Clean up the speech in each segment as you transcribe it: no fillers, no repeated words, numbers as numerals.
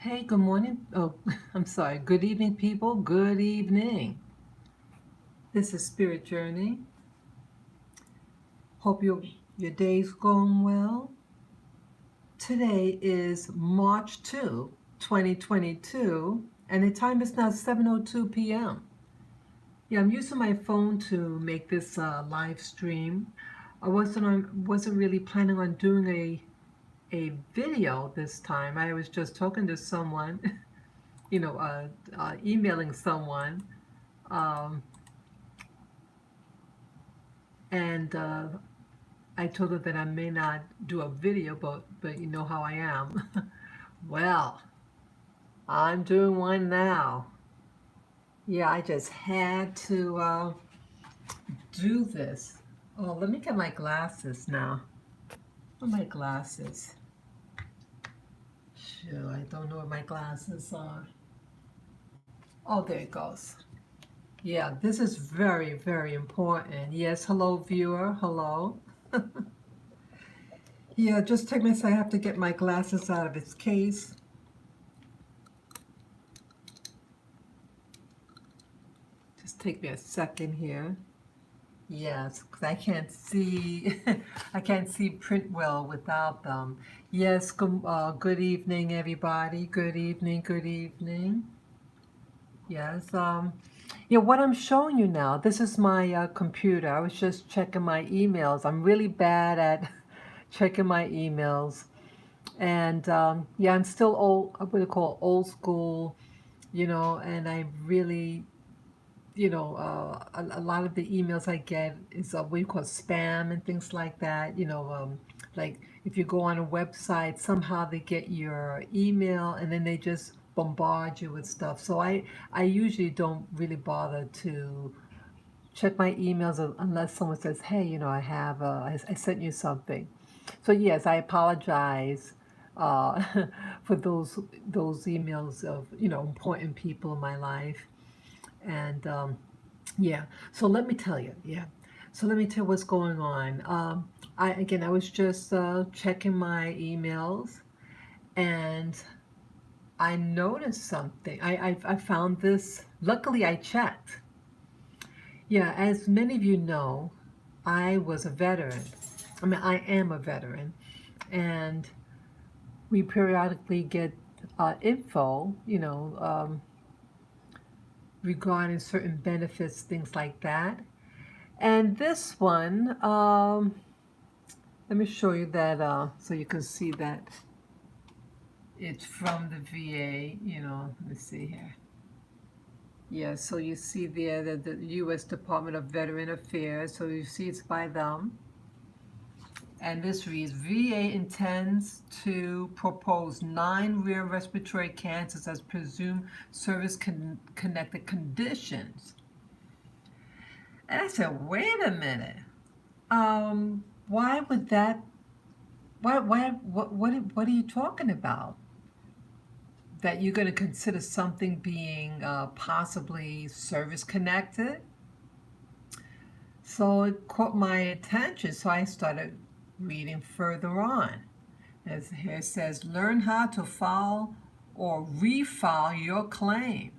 Hey, good morning. Oh, I'm sorry. Good evening, people. Good evening. This is Spirit Journey. Hope your day's going well. Today is March 2, 2022, and the time is now 7:02 p.m. Yeah, I'm using my phone to make this live stream. I wasn't really planning on doing a video this time. I was just talking to someone, emailing someone. Um, and I told her that I may not do a video, but you know how I am. Well, I'm doing one now. Yeah, I just had to do this. Oh, let me get my glasses now. Where are my glasses? Sure, I don't know where my glasses are. Oh, there it goes. Yeah, this is very, very important. Yes, hello, viewer. Hello. Yeah, just take me. So I have to get my glasses out of its case. Just take me a second here. Yes, because I can't see, I can't see print well without them. Yes, good evening, everybody. Good evening, good evening. Yes, yeah, what I'm showing you now, this is my computer. I was just checking my emails. I'm really bad at checking my emails. And yeah, I'm still old, what do you call it, old school, and I really a lot of the emails I get is what you call spam and things like that. Like if you go on a website, somehow they get your email and then they just bombard you with stuff. So I usually don't really bother to check my emails unless someone says, hey, I sent you something. So yes, I apologize uh, for those emails of important people in my life. And yeah. So let me tell you. Yeah. So let me tell you what's going on. I was just checking my emails, and I noticed something. I found this. Luckily, I checked. Yeah. As many of you know, I was a veteran. I mean, I am a veteran, and we periodically get info. Regarding certain benefits, things like that. And this one, let me show you that so you can see that it's from the VA. Let me see here. Yeah, so you see there that the U.S. Department of Veteran Affairs, so you see it's by them. And this reads, VA intends to propose 9 rare respiratory cancers as presumed service-connected conditions. And I said, wait a minute. Why would that what are you talking about? That you're going to consider something being possibly service connected? So it caught my attention, so I started reading further on. As here it says, learn how to file or refile your claim.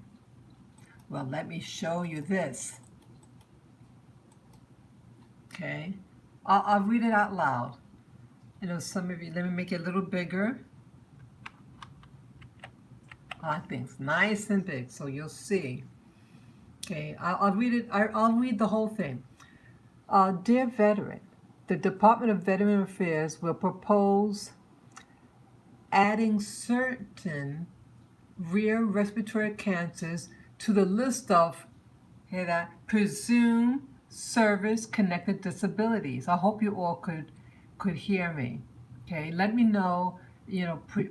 Well, let me show you this. Okay, I'll read it out loud. Some of you, let me make it a little bigger. I think it's nice and big, so you'll see. Okay, I'll read it. I'll read the whole thing. Dear veteran, the Department of Veteran Affairs will propose adding certain rare respiratory cancers to the list of presumed service-connected disabilities. I hope you all could hear me. Okay, let me know.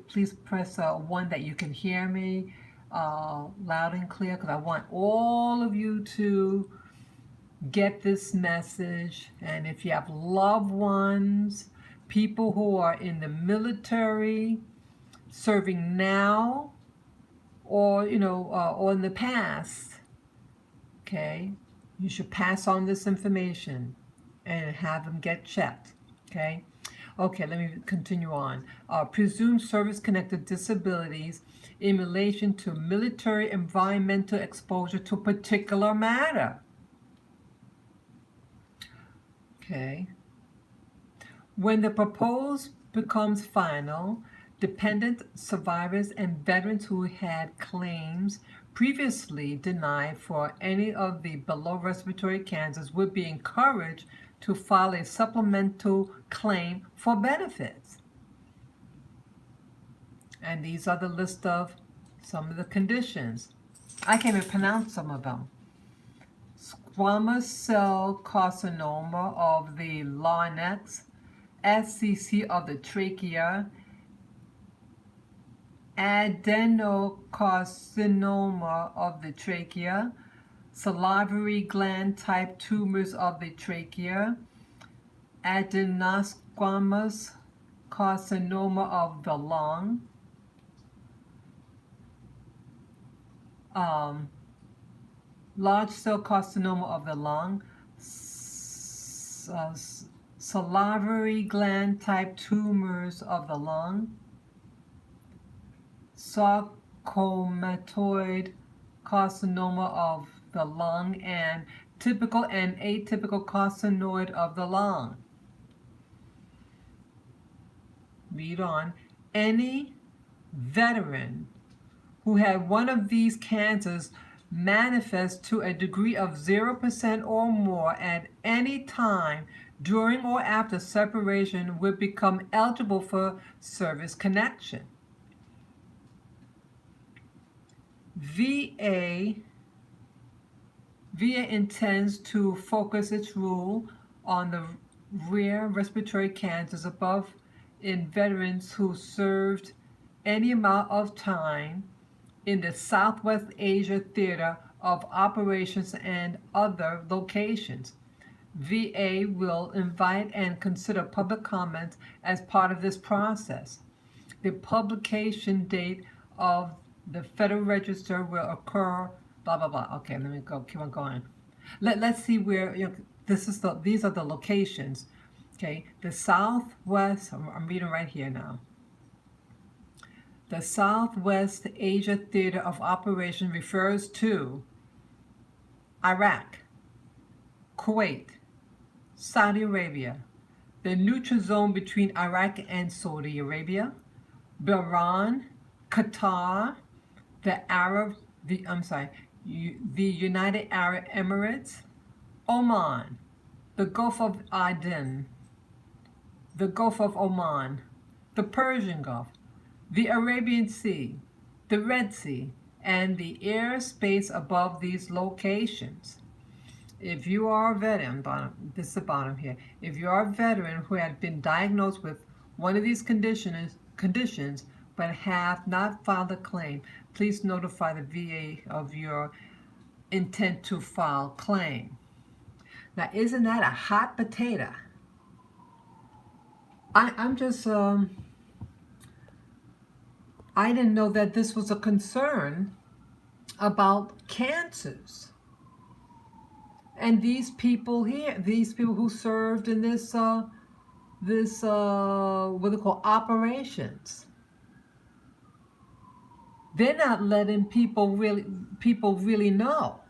Please press 1 that you can hear me loud and clear, because I want all of you to get this message. And if you have loved ones, people who are in the military, serving now, or or in the past, okay, you should pass on this information and have them get checked. Okay. Okay, let me continue on. Presumed service-connected disabilities in relation to military environmental exposure to particular matter. Okay. When the proposal becomes final, dependent survivors and veterans who had claims previously denied for any of the below respiratory cancers would be encouraged to file a supplemental claim for benefits. And these are the list of some of the conditions. I can't even pronounce some of them. Squamous cell carcinoma of the larynx, SCC of the trachea, adenocarcinoma of the trachea, salivary gland type tumors of the trachea, adenosquamous carcinoma of the lung, large cell carcinoma of the lung, salivary gland type tumors of the lung, sarcomatoid carcinoma of the lung, and typical and atypical carcinoid of the lung. Read on. Any veteran who had one of these cancers manifest to a degree of 0% or more at any time during or after separation would become eligible for service connection. VA intends to focus its rule on the rare respiratory cancers above in veterans who served any amount of time in the Southwest Asia Theater of Operations and other locations. VA will invite and consider public comments as part of this process. The publication date of the Federal Register will occur, blah, blah, blah. Okay, let me go, keep on going. Let's see where, these are the locations. Okay, the Southwest, I'm reading right here now. The Southwest Asia Theater of Operation refers to Iraq, Kuwait, Saudi Arabia, the neutral zone between Iraq and Saudi Arabia, Bahrain, Qatar, the United Arab Emirates, Oman, the Gulf of Aden, the Gulf of Oman, the Persian Gulf, the Arabian Sea, the Red Sea, and the airspace above these locations. If you are a veteran, this is the bottom here, if you are a veteran who had been diagnosed with one of these conditions but have not filed a claim, please notify the VA of your intent to file claim. Now, isn't that a hot potato? I'm just, I didn't know that this was a concern about cancers. And these people here, these people who served in this, what they call operations, they're not letting people really know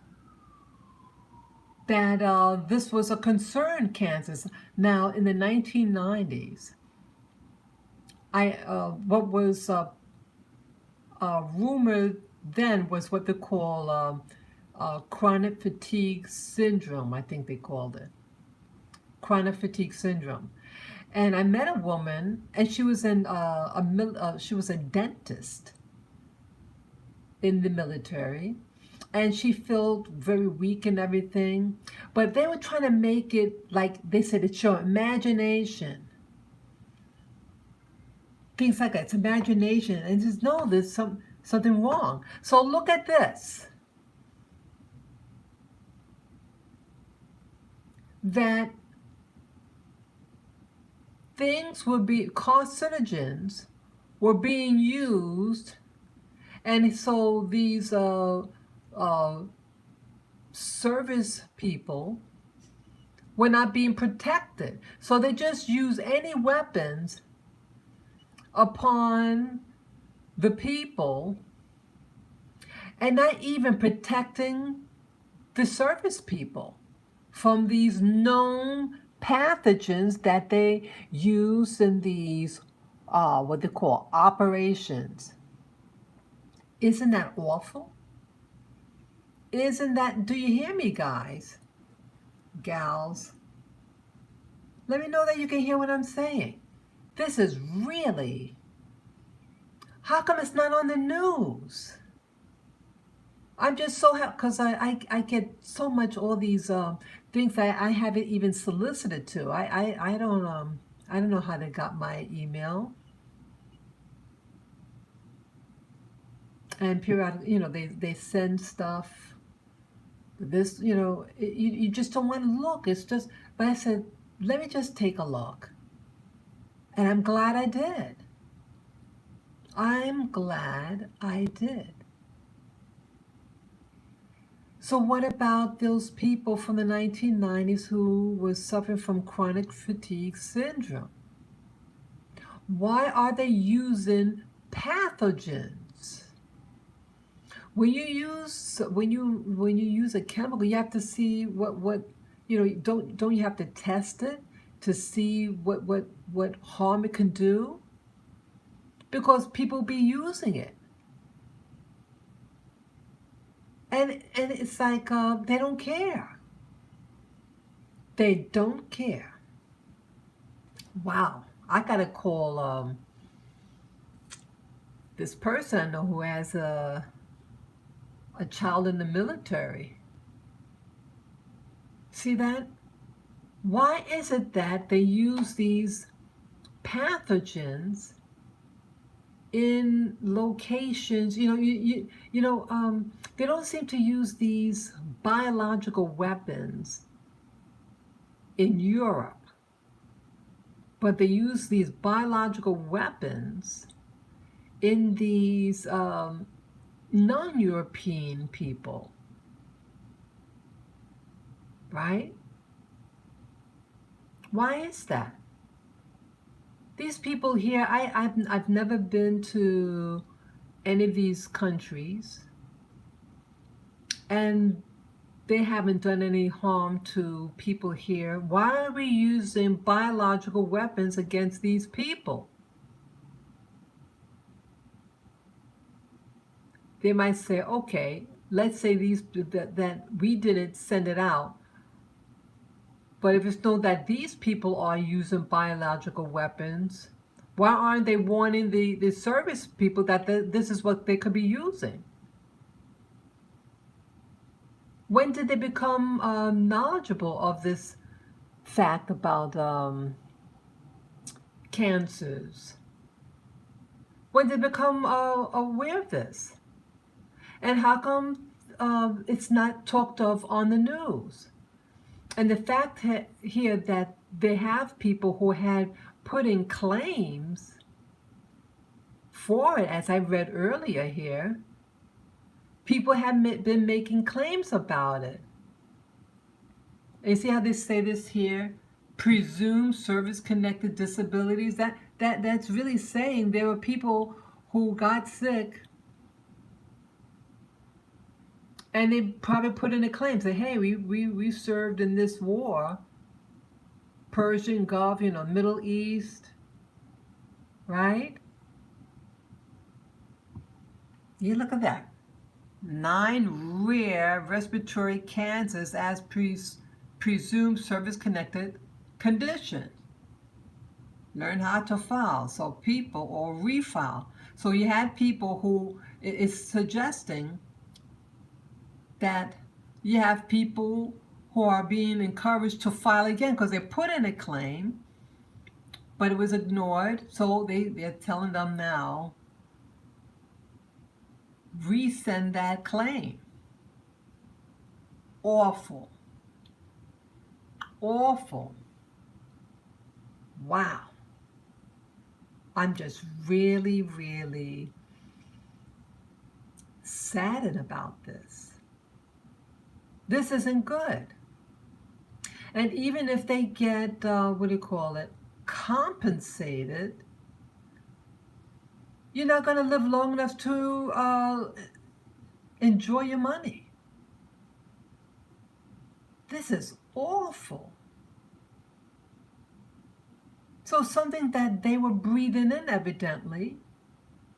that this was a concern, cancers. Now, in the 1990s, what was rumored then was what they call chronic fatigue syndrome, I think they called it. Chronic fatigue syndrome. And I met a woman, and she was she was a dentist in the military, and she felt very weak and everything, but they were trying to make it, like they said, it's your imagination. Things like that, it's imagination, and just no, there's something wrong. So look at this. That things would be, carcinogens were being used, and so these service people We're not being protected. So they just use any weapons upon the people and not even protecting the service people from these known pathogens that they use in these, what they call operations. Isn't that awful? Isn't that, do you hear me, guys, gals? Let me know that you can hear what I'm saying. This is really, how come it's not on the news? I'm just so happy because I get so much all these things that I haven't even solicited to. I don't know how they got my email. And periodically, they send stuff. This, you just don't want to look. It's just, but I said, let me just take a look. And I'm glad I did. I'm glad I did. So what about those people from the 1990s who were suffering from chronic fatigue syndrome? Why are they using pathogens? When you use a chemical, you have to see what don't you have to test it to see what harm it can do? Because people be using it. And it's like they don't care. They don't care. Wow. I gotta call this person I know who has a child in the military. See that? Why is it that they use these pathogens in locations? They don't seem to use these biological weapons in Europe, but they use these biological weapons in these non-European people, right? Why is that? These people here, I've never been to any of these countries, and they haven't done any harm to people here. Why are we using biological weapons against these people? They might say, okay, let's say that we didn't send it out, but if it's known that these people are using biological weapons, why aren't they warning the service people that this is what they could be using? When did they become knowledgeable of this fact about cancers? When did they become aware of this? And how come it's not talked of on the news? And the fact here that they have people who had put in claims for it, as I read earlier here, people have been making claims about it. And you see how they say this here? Presumed service-connected disabilities. That's really saying there were people who got sick and they probably put in a claim, say, hey, we served in this war, Persian Gulf, Middle East, right? You look at that. 9 rare respiratory cancers as presumed service-connected condition. Learn how to file, so people, or refile. So you had people who is suggesting that you have people who are being encouraged to file again because they put in a claim, but it was ignored. So they're telling them now, resend that claim. Awful. Awful. Wow. I'm just really, really saddened about this. This isn't good. And even if they get, what do you call it, compensated, you're not going to live long enough to enjoy your money. This is awful. So something that they were breathing in, evidently.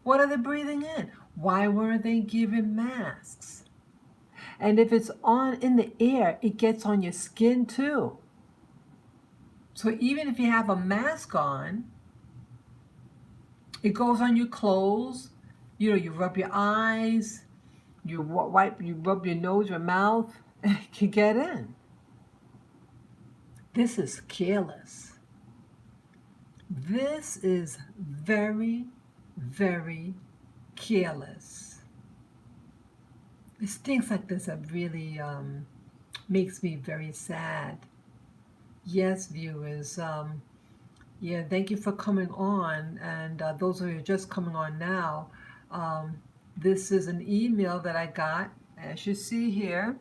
What are they breathing in? Why weren't they given masks? And if it's on in the air, it gets on your skin too. So even if you have a mask on, it goes on your clothes. You know, you rub your eyes, you rub your nose, your mouth, and it can get in. This is careless. This is very, very careless. It's things like this that really makes me very sad. Yes, viewers. Yeah, thank you for coming on. And those of you just coming on now, this is an email that I got, as you see here,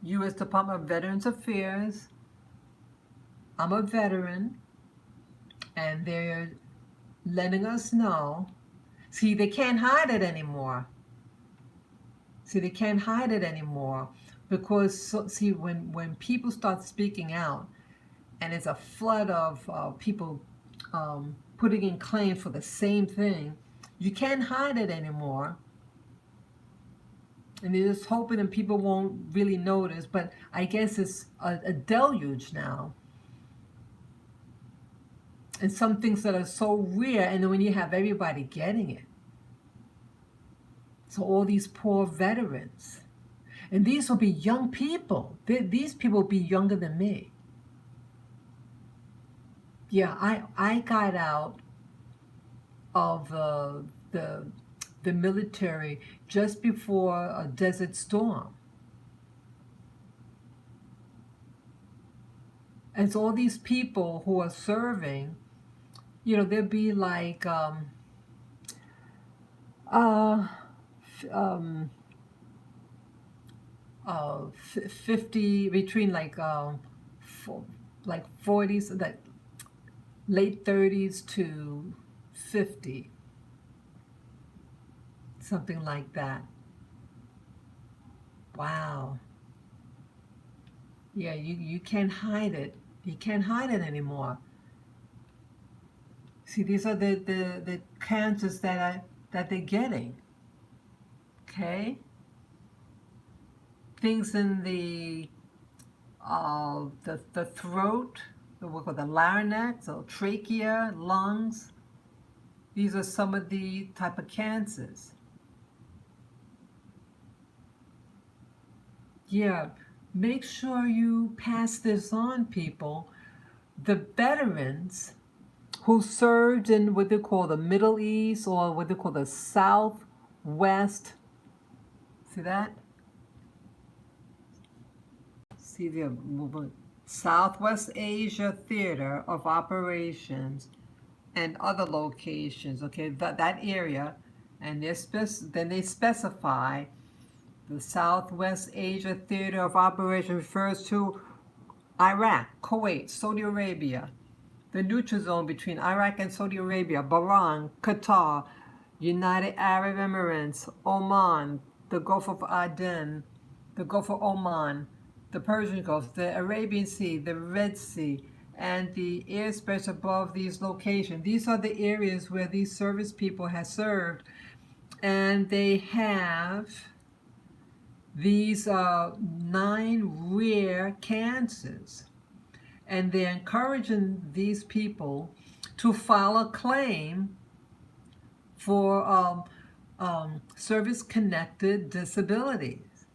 U.S. Department of Veterans Affairs. I'm a veteran, and they're letting us know. See, they can't hide it anymore. See, they can't hide it anymore because, see, when people start speaking out, and it's a flood of people putting in claim for the same thing, you can't hide it anymore. And they're just hoping and people won't really notice, but I guess it's a deluge now. And some things that are so rare, and then when you have everybody getting it. So all these poor veterans. And these will be young people. These people will be younger than me. Yeah, I got out of the military just before a Desert Storm. And so all these people who are serving, you know, there'll be like 50 between like 40s, like late 30s to 50, something like that. Wow. Yeah, you can't hide it. You can't hide it anymore. See, these are the cancers that they're getting. Okay? Things in the throat, what call the larynx, or trachea, lungs. These are some of the type of cancers. Yeah, make sure you pass this on, people. The veterans who served in what they call the Middle East or what they call the Southwest. See that? See the Southwest Asia Theater of Operations and other locations. Okay, that area, and then they specify the Southwest Asia Theater of Operations refers to Iraq, Kuwait, Saudi Arabia, the neutral zone between Iraq and Saudi Arabia, Bahrain, Qatar, United Arab Emirates, Oman, the Gulf of Aden, the Gulf of Oman, the Persian Gulf, the Arabian Sea, the Red Sea, and the airspace above these locations. These are the areas where these service people have served, and they have these 9 rare cancers. And they're encouraging these people to file a claim for service-connected disabilities.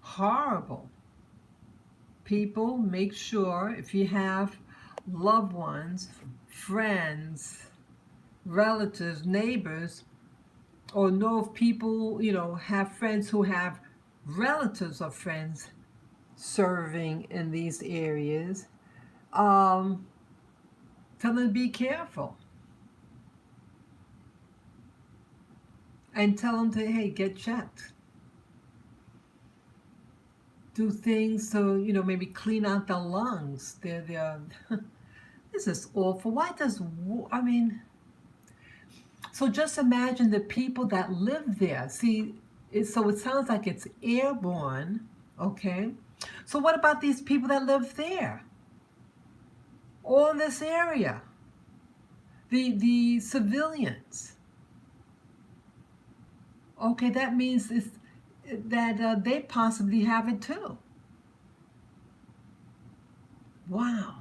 Horrible. People, make sure if you have loved ones, friends, relatives, neighbors, or know of people, you know, have friends who have relatives or friends serving in these areas, tell them to be careful. And tell them to, hey, get checked. do things to, maybe clean out the lungs. They're this is awful. Why does, I mean, so just imagine the people that live there. See, so it sounds like it's airborne, okay? So what about these people that live there? All in this area? The civilians. Okay, that means that they possibly have it too. Wow.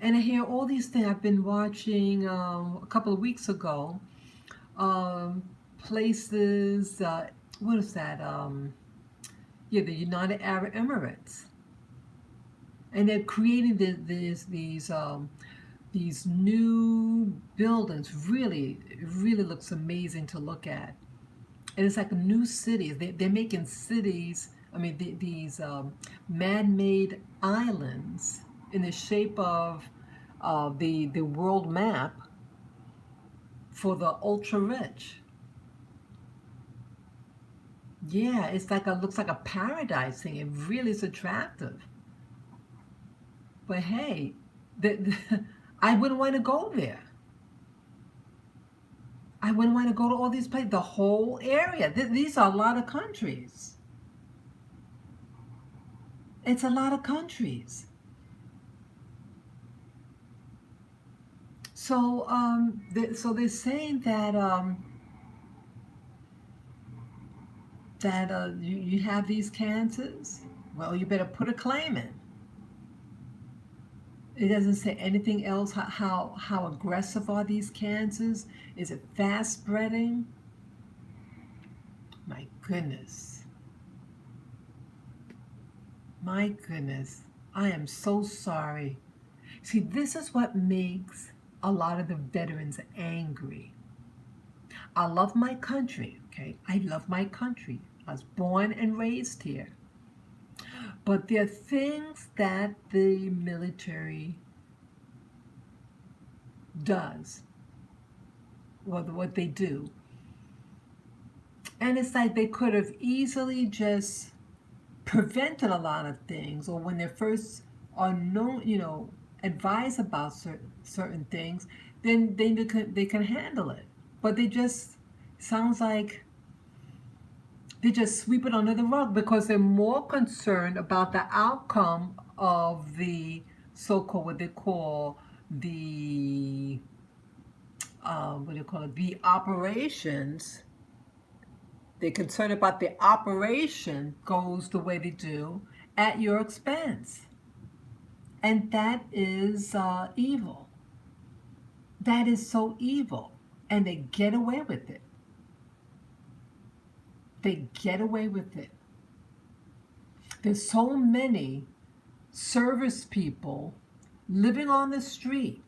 And I hear all these things. I've been watching a couple of weeks ago, places, what is that? Yeah, the United Arab Emirates. And they're creating these new buildings. Really, it really looks amazing to look at. And it's like new cities. They're making cities, I mean, these man-made islands in the shape of the world map for the ultra rich. Yeah, it's like looks like a paradise thing. It really is attractive. But hey, I wouldn't want to go there. I wouldn't want to go to all these places, the whole area. These are a lot of countries. It's a lot of countries. So, so they're saying that you have these cancers. Well, you better put a claim in. It doesn't say anything else. How aggressive are these cancers? Is it fast spreading? My goodness. My goodness. I am so sorry. See, this is what makes a lot of the veterans angry. I love my country, okay? I love my country. I was born and raised here. But there are things that the military does, or what they do. And it's like they could have easily just prevented a lot of things, or when they first are known, advised about certain things, then they can handle it. But they just, sounds like they just sweep it under the rug because they're more concerned about the outcome of the so-called, what they call the the operations. They're concerned about the operation goes the way they do at your expense. And that is evil. That is so evil. And they get away with it. They get away with it. There's so many service people living on the street.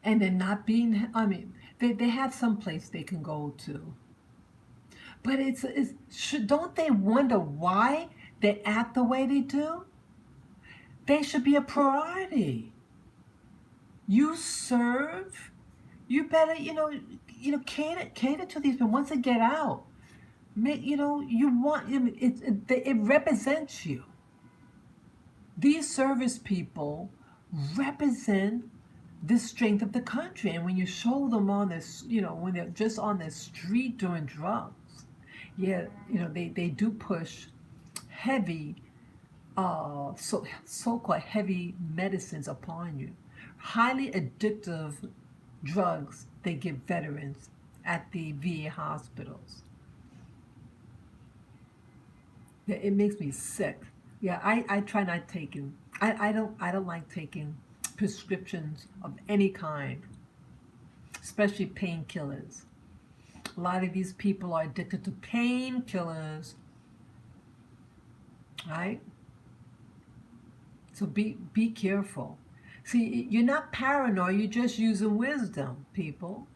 And they're not being, I mean, they have some place they can go to. But don't they wonder why they act the way they do? They should be a priority. You serve, you better, cater to these people once they get out. You want, it represents you. These service people represent the strength of the country. And when you show them on this, when they're just on the street doing drugs, yeah, they do push heavy, so-called heavy medicines upon you. Highly addictive drugs they give veterans at the VA hospitals. Yeah, it makes me sick. Yeah, I try not taking. I don't like taking prescriptions of any kind, especially painkillers. A lot of these people are addicted to painkillers, right? So be careful. See, you're not paranoid, you're just using wisdom, people.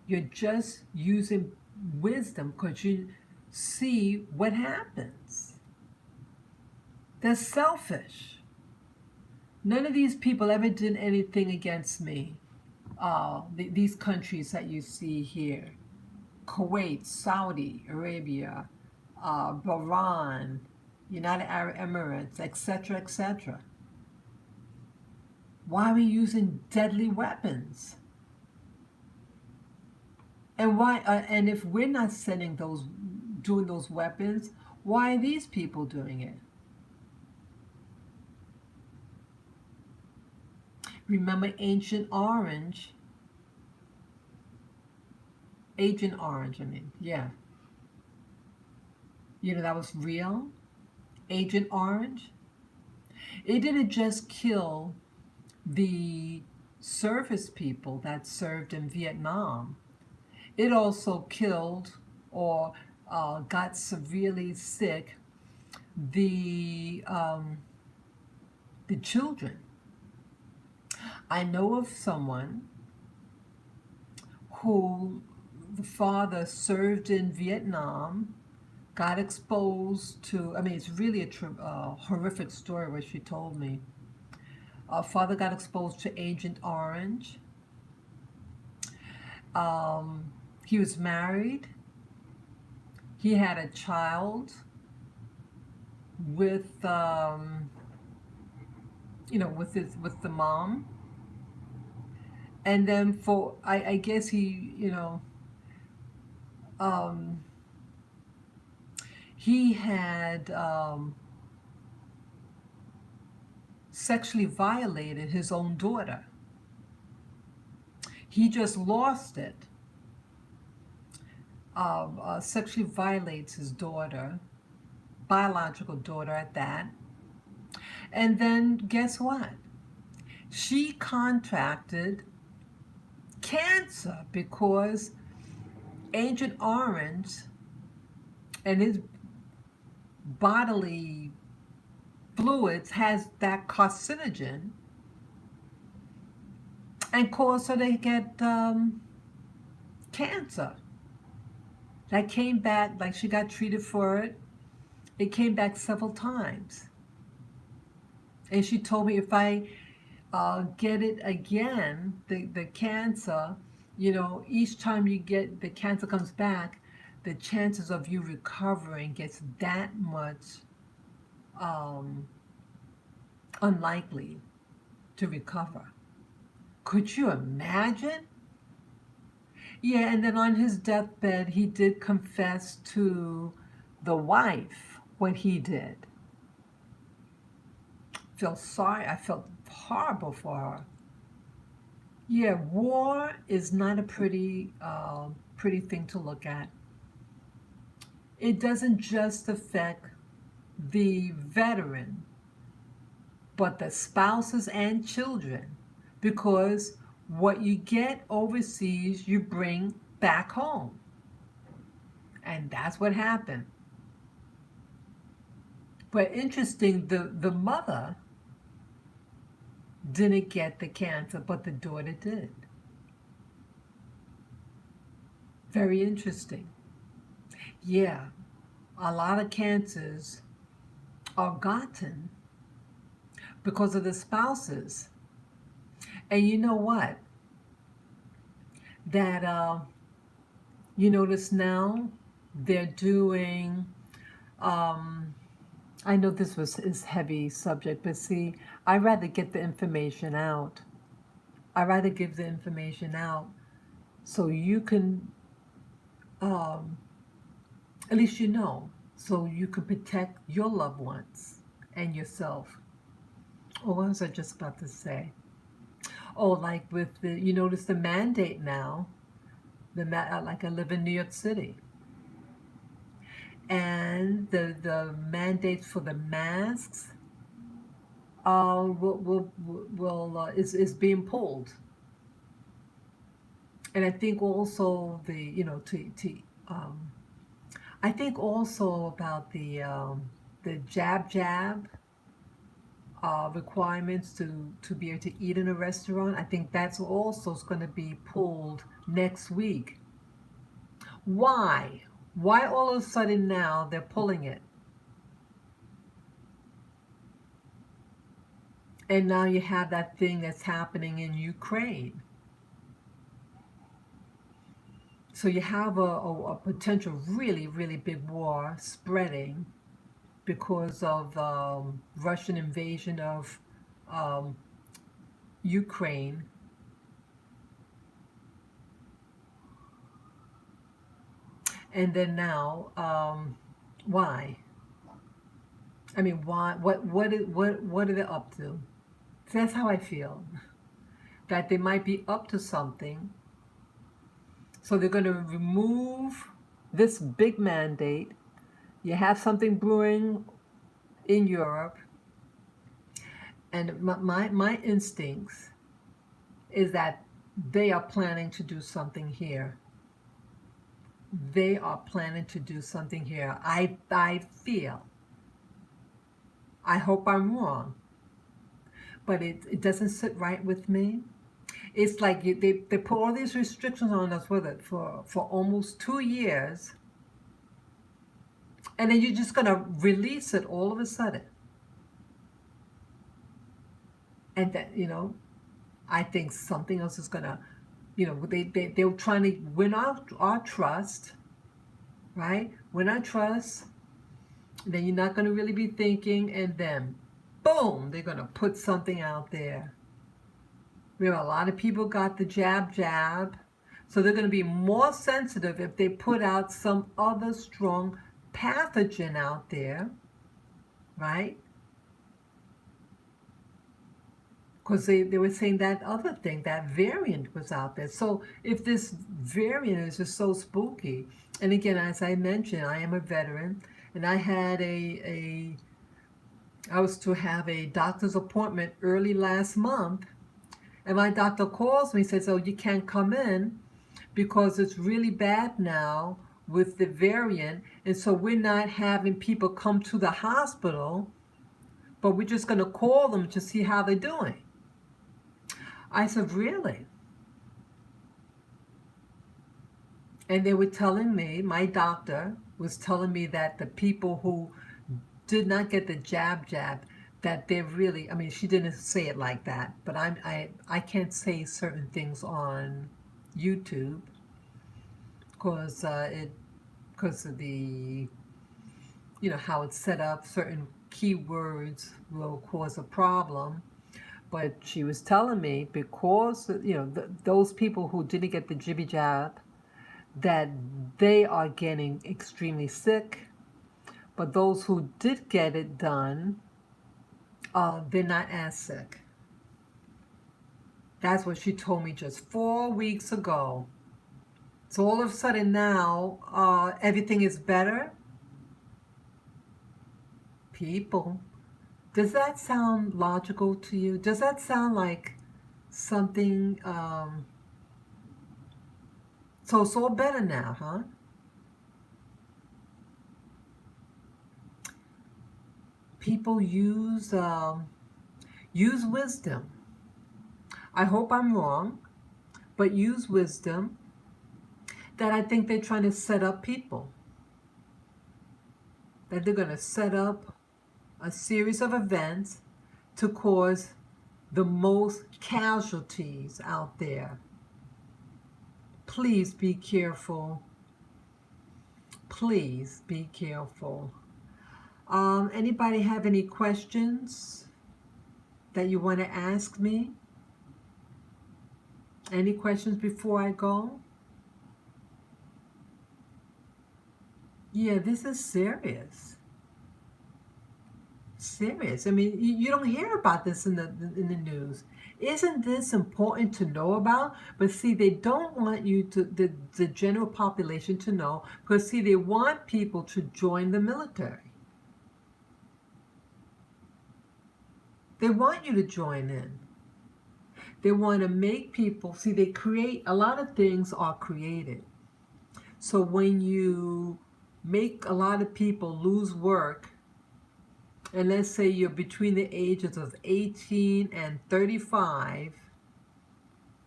You're just using wisdom because you see what happens. They're selfish. None of these people ever did anything against me. These countries that you see here, Kuwait, Saudi Arabia, Bahrain, United Arab Emirates, etc., etc. Why are we using deadly weapons? And why? And if we're not sending those, doing those weapons, why are these people doing it? Remember Ancient Orange? Agent Orange, I mean, yeah. You know, that was real. Agent Orange. It didn't just kill the service people that served in Vietnam. It also killed or got severely sick the um, the children. I know of someone who the father served in Vietnam, got exposed to. I mean, it's really a horrific story what she told me. Father got exposed to Agent Orange. Um, he was married. He had a child with, with the mom. And then I guess um, he had sexually violated his own daughter. He just lost it. Sexually violates his daughter, biological daughter at that. And then guess what? She contracted cancer because Agent Orange and his bodily fluids has that carcinogen and caused her to get cancer. That came back, like she got treated for it. It came back several times. And she told me if I get it again, the cancer, each time you get the cancer comes back, the chances of you recovering gets that much um, unlikely to recover. Could you imagine? Yeah, and then on his deathbed, he did confess to the wife what he did. Felt sorry. I felt horrible for her. Yeah, war is not a pretty thing to look at. It doesn't just affect the veteran, but the spouses and children, because what you get overseas, you bring back home. And that's what happened. But interesting, the mother didn't get the cancer, but the daughter did. Very interesting. Yeah, a lot of cancers are gotten because of the spouses. And you know what? That you notice now they're doing. I know this is heavy subject, but see, I rather get the information out. I rather give the information out so you can, um, at least so you can protect your loved ones and yourself. Oh, what was I just about to say? Oh, like with you notice the mandate now, like I live in New York City, and the mandates for the masks is being pulled. And I think also um, I think also about the jab requirements to be able to eat in a restaurant. I think that's also going to be pulled next week. Why? Why all of a sudden now they're pulling it? And now you have that thing that's happening in Ukraine. So you have a potential really, really big war spreading because of Russian invasion of um, Ukraine. And then now, why? I mean, why? What are they up to? So that's how I feel. That they might be up to something. So they're going to remove this big mandate. You have something brewing in Europe, and my instincts is that they are planning to do something here. They are planning to do something here. I feel. I hope I'm wrong, but it doesn't sit right with me. It's like they put all these restrictions on us with it for almost 2 years, and then you're just gonna release it all of a sudden. And that, I think something else is gonna, they're trying to win our trust, right? Win our trust. Then you're not gonna really be thinking, and then boom, they're gonna put something out there. We have a lot of people got the jab, so they're going to be more sensitive if they put out some other strong pathogen out there, right? Because they were saying that other thing, that variant was out there. So if this variant is just so spooky, and again, as I mentioned, I am a veteran, and I had I was to have a doctor's appointment early last month, and my doctor calls me and says, "Oh, you can't come in because it's really bad now with the variant, and so we're not having people come to the hospital, but we're just going to call them to see how they're doing." I said, "Really?" And they were telling me, my doctor was telling me that the people who did not get the jab, that they're really, I mean, she didn't say it like that, but I can't say certain things on YouTube because because of the, how it's set up, certain keywords will cause a problem. But she was telling me because, those people who didn't get the jibby jab, that they are getting extremely sick. But those who did get it done, they're not as sick. That's what she told me just 4 weeks ago. So all of a sudden now, everything is better. People, does that sound logical to you? Does that sound like something, so it's all better now, huh? People use wisdom. I hope I'm wrong, but use wisdom that I think they're trying to set up people. That they're going to set up a series of events to cause the most casualties out there. Please be careful. Please be careful. Anybody have any questions that you want to ask me? Any questions before I go? Yeah, this is serious. Serious. I mean, you don't hear about this in the news. Isn't this important to know about? But see, they don't want you to the general population to know, because see, they want people to join the military. They want you to join in. They want to make people, see, they create, a lot of things are created. So when you make a lot of people lose work, and let's say you're between the ages of 18 and 35,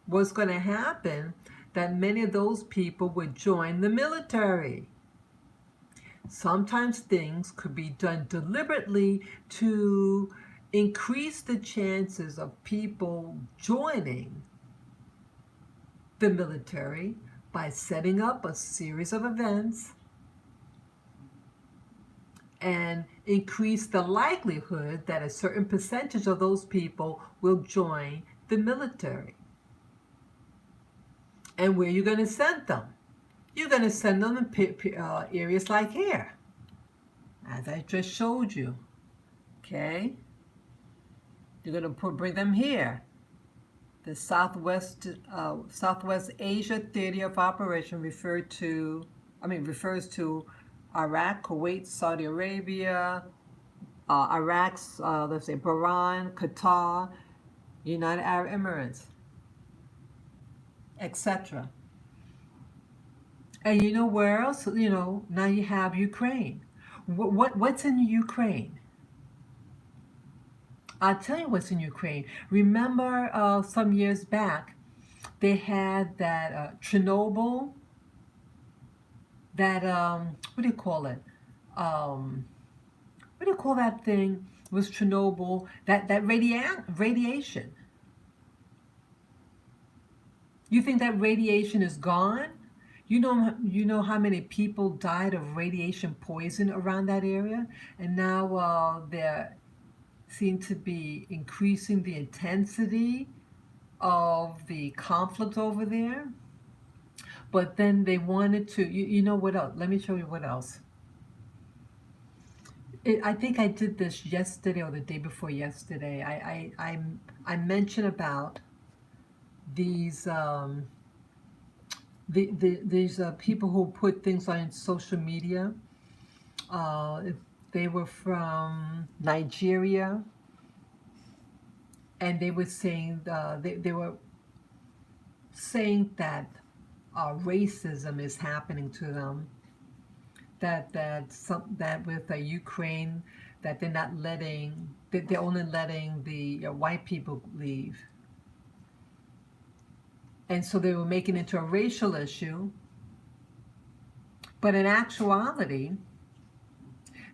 what's going to happen, that many of those people would join the military. Sometimes things could be done deliberately to increase the chances of people joining the military by setting up a series of events and increase the likelihood that a certain percentage of those people will join the military. And where are you going to send them? You're going to send them in areas like here, as I just showed you. Okay? You're going to bring them here. The Southwest Asia Theater of Operation refers to Iraq, Kuwait, Saudi Arabia, Iraq's, let's say, Bahrain, Qatar, United Arab Emirates, etc. And you know where else? Now you have Ukraine. What's in Ukraine? I'll tell you what's in Ukraine. Remember some years back, they had that Chernobyl, that, what do you call it? What do you call that thing? It was Chernobyl, that radiation. You think that radiation is gone? You know how many people died of radiation poison around that area? And now they're seem to be increasing the intensity of the conflict over there. But then they wanted to, you know what else? Let me show you what else. I think I did this yesterday or the day before yesterday. I mentioned about these these people who put things on social media. They were from Nigeria, and they were saying they were saying that racism is happening to them. That with Ukraine, that they're not letting, that they're only letting the white people leave. And so they were making it into a racial issue. But in actuality,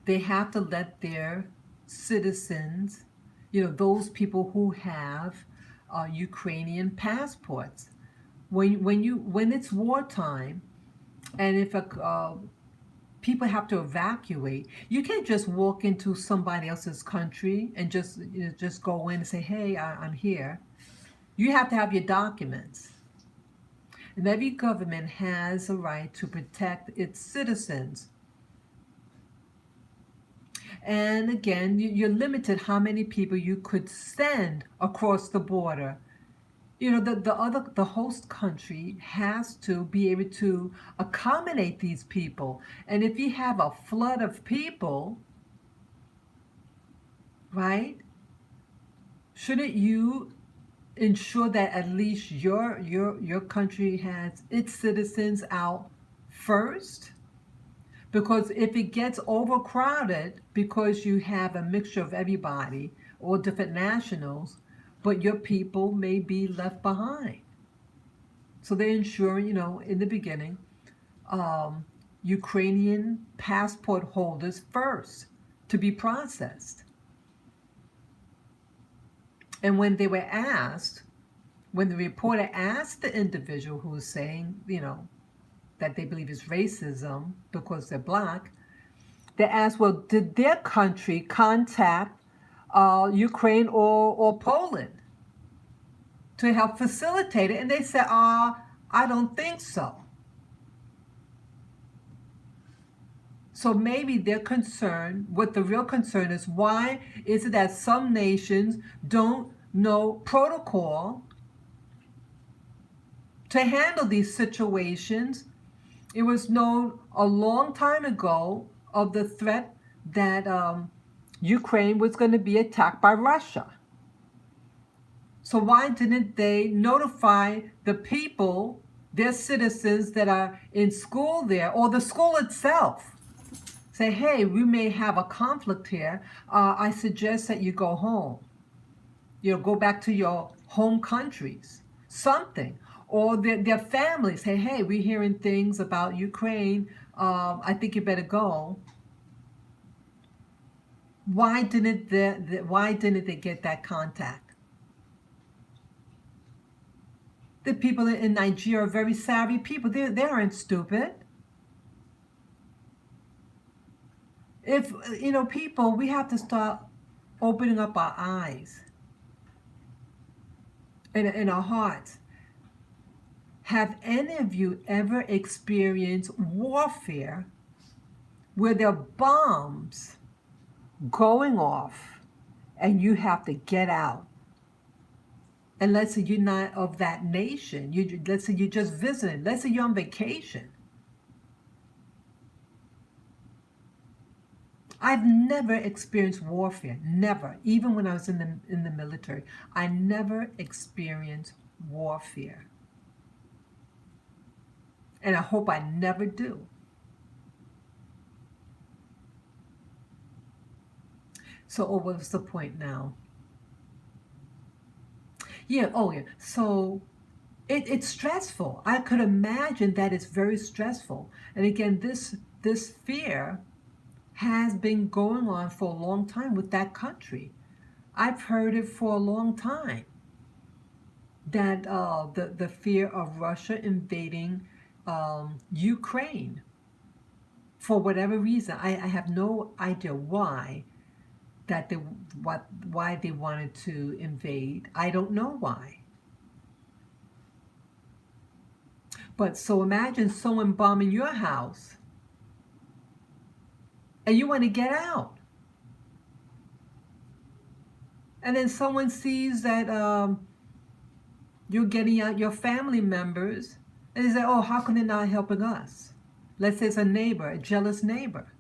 they have to let their citizens, those people who have Ukrainian passports. When it's wartime, and if people have to evacuate, you can't just walk into somebody else's country and just go in and say, "Hey, I'm here." You have to have your documents. And every government has a right to protect its citizens. And again, you're limited how many people you could send across the border. The host country has to be able to accommodate these people. And if you have a flood of people, right, shouldn't you ensure that at least your country has its citizens out first? Because if it gets overcrowded because you have a mixture of everybody, all different nationals, but your people may be left behind. So they're ensuring, in the beginning, Ukrainian passport holders first to be processed. And when they were asked, when the reporter asked the individual who was saying, that they believe is racism because they're black, they asked, well, did their country contact Ukraine or Poland to help facilitate it? And they said, I don't think so. So maybe their concern, what the real concern is, why is it that some nations don't know protocol to handle these situations? It was known a long time ago of the threat that Ukraine was going to be attacked by Russia. So why didn't they notify the people, their citizens that are in school there, or the school itself? Say, hey, we may have a conflict here. I suggest that you go home. Go back to your home countries. Something. Or their families say, hey, we're hearing things about Ukraine. I think you better go. Why didn't they get that contact? The people in Nigeria are very savvy people. They aren't stupid. If, people, we have to start opening up our eyes and our hearts. Have any of you ever experienced warfare where there are bombs going off and you have to get out? And let's say you're not of that nation. Let's say you're just visiting. Let's say you're on vacation. I've never experienced warfare. Never. Even when I was in the military, I never experienced warfare. And I hope I never do. So, what's the point now? Yeah, oh yeah. So it's stressful. I could imagine that it's very stressful. And again, this fear has been going on for a long time with that country. I've heard it for a long time, that the fear of Russia invading Ukraine for whatever reason. I have no idea why why they wanted to invade. I don't know why. But so imagine someone bombing your house and you want to get out. And then someone sees that you're getting out your family members, and they say, oh, how come they're not helping us? Let's say it's a neighbor, a jealous neighbor.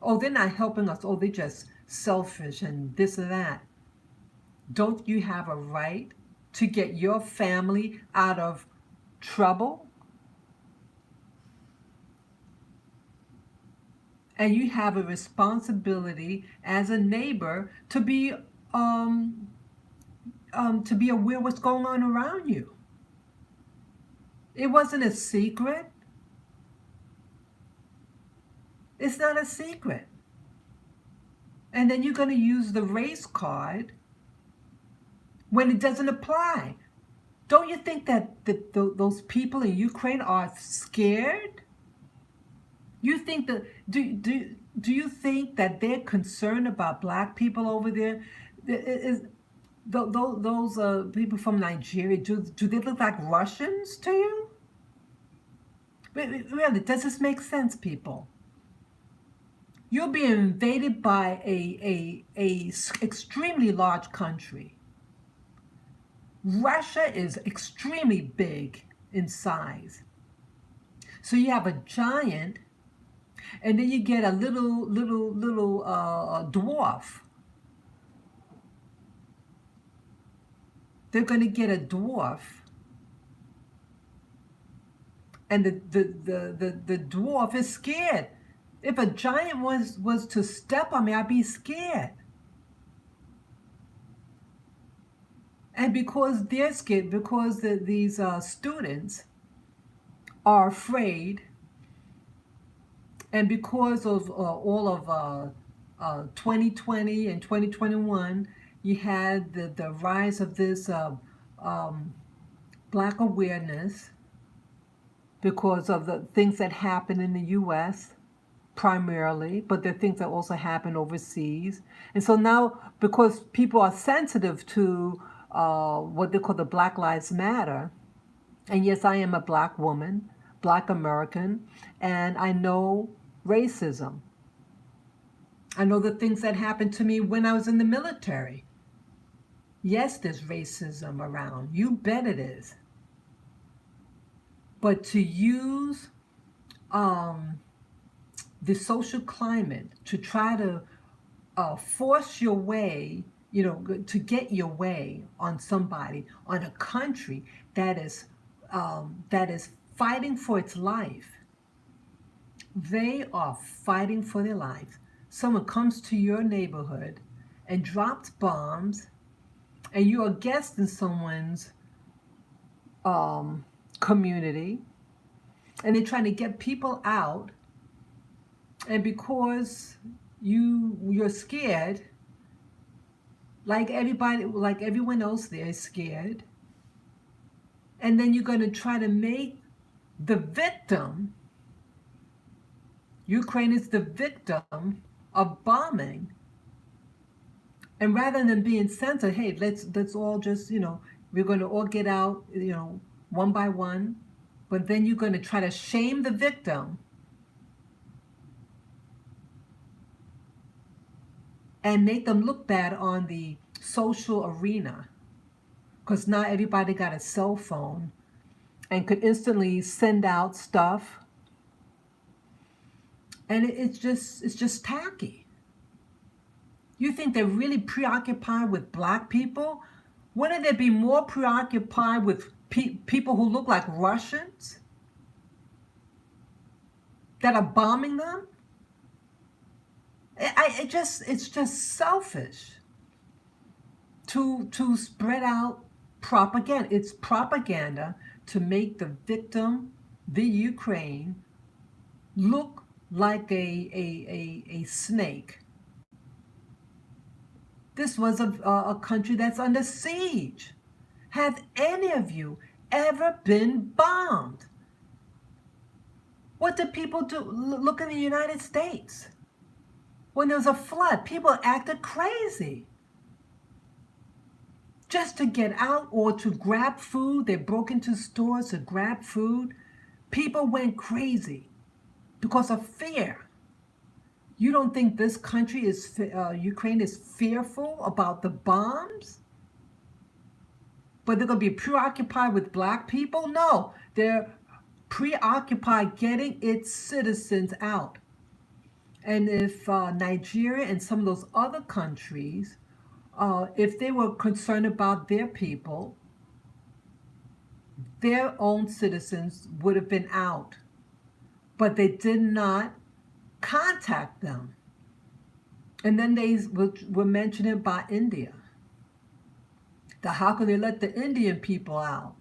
Oh, they're not helping us. Oh, they're just selfish and this or that. Don't you have a right to get your family out of trouble? And you have a responsibility as a neighbor to be aware what's going on around you. It wasn't a secret. It's not a secret. And then you're going to use the race card when it doesn't apply. Don't you think that those people in Ukraine are scared? You think that do you think that they're concerned about black people over there? Those people from Nigeria, do they look like Russians to you? Really, does this make sense, people? You're being invaded by a extremely large country. Russia is extremely big in size. So you have a giant, and then you get a little dwarf. They're going to get a dwarf, and the dwarf is scared. If a giant was to step on me, I'd be scared. And because they're scared, because these students are afraid, and because of all of 2020 and 2021, you had the rise of this black awareness because of the things that happen in the U.S. primarily, but there are things that also happen overseas. And so now, because people are sensitive to what they call the Black Lives Matter, and yes, I am a black woman, black American, and I know racism. I know the things that happened to me when I was in the military. Yes, there's racism around. You bet it is. But to use the social climate to try to force your way, to get your way on somebody, on a country that is fighting for its life. They are fighting for their lives. Someone comes to your neighborhood and drops bombs, and you're a guest in someone's community, and they're trying to get people out, and because you're scared, like everyone else there is scared, And then you're going to try to make the victim, Ukraine is the victim of bombing. And rather than being censored, hey, let's all just, we're going to all get out, one by one. But then you're going to try to shame the victim and make them look bad on the social arena. Because now everybody got a cell phone and could instantly send out stuff. And it's just tacky. You think they're really preoccupied with black people? Wouldn't they be more preoccupied with people who look like Russians that are bombing them? It's just selfish to spread out propaganda. It's propaganda to make the victim, the Ukraine, look like a snake. This was a country that's under siege. Have any of you ever been bombed? What did people do? Look in the United States. When there was a flood, people acted crazy. Just to get out or to grab food, they broke into stores to grab food. People went crazy because of fear. You don't think this country Ukraine is fearful about the bombs? But they're going to be preoccupied with black people? No, they're preoccupied getting its citizens out. And if Nigeria and some of those other countries, if they were concerned about their people, their own citizens would have been out. But they did not contact them. And then they were mentioning about India. How can they let the Indian people out?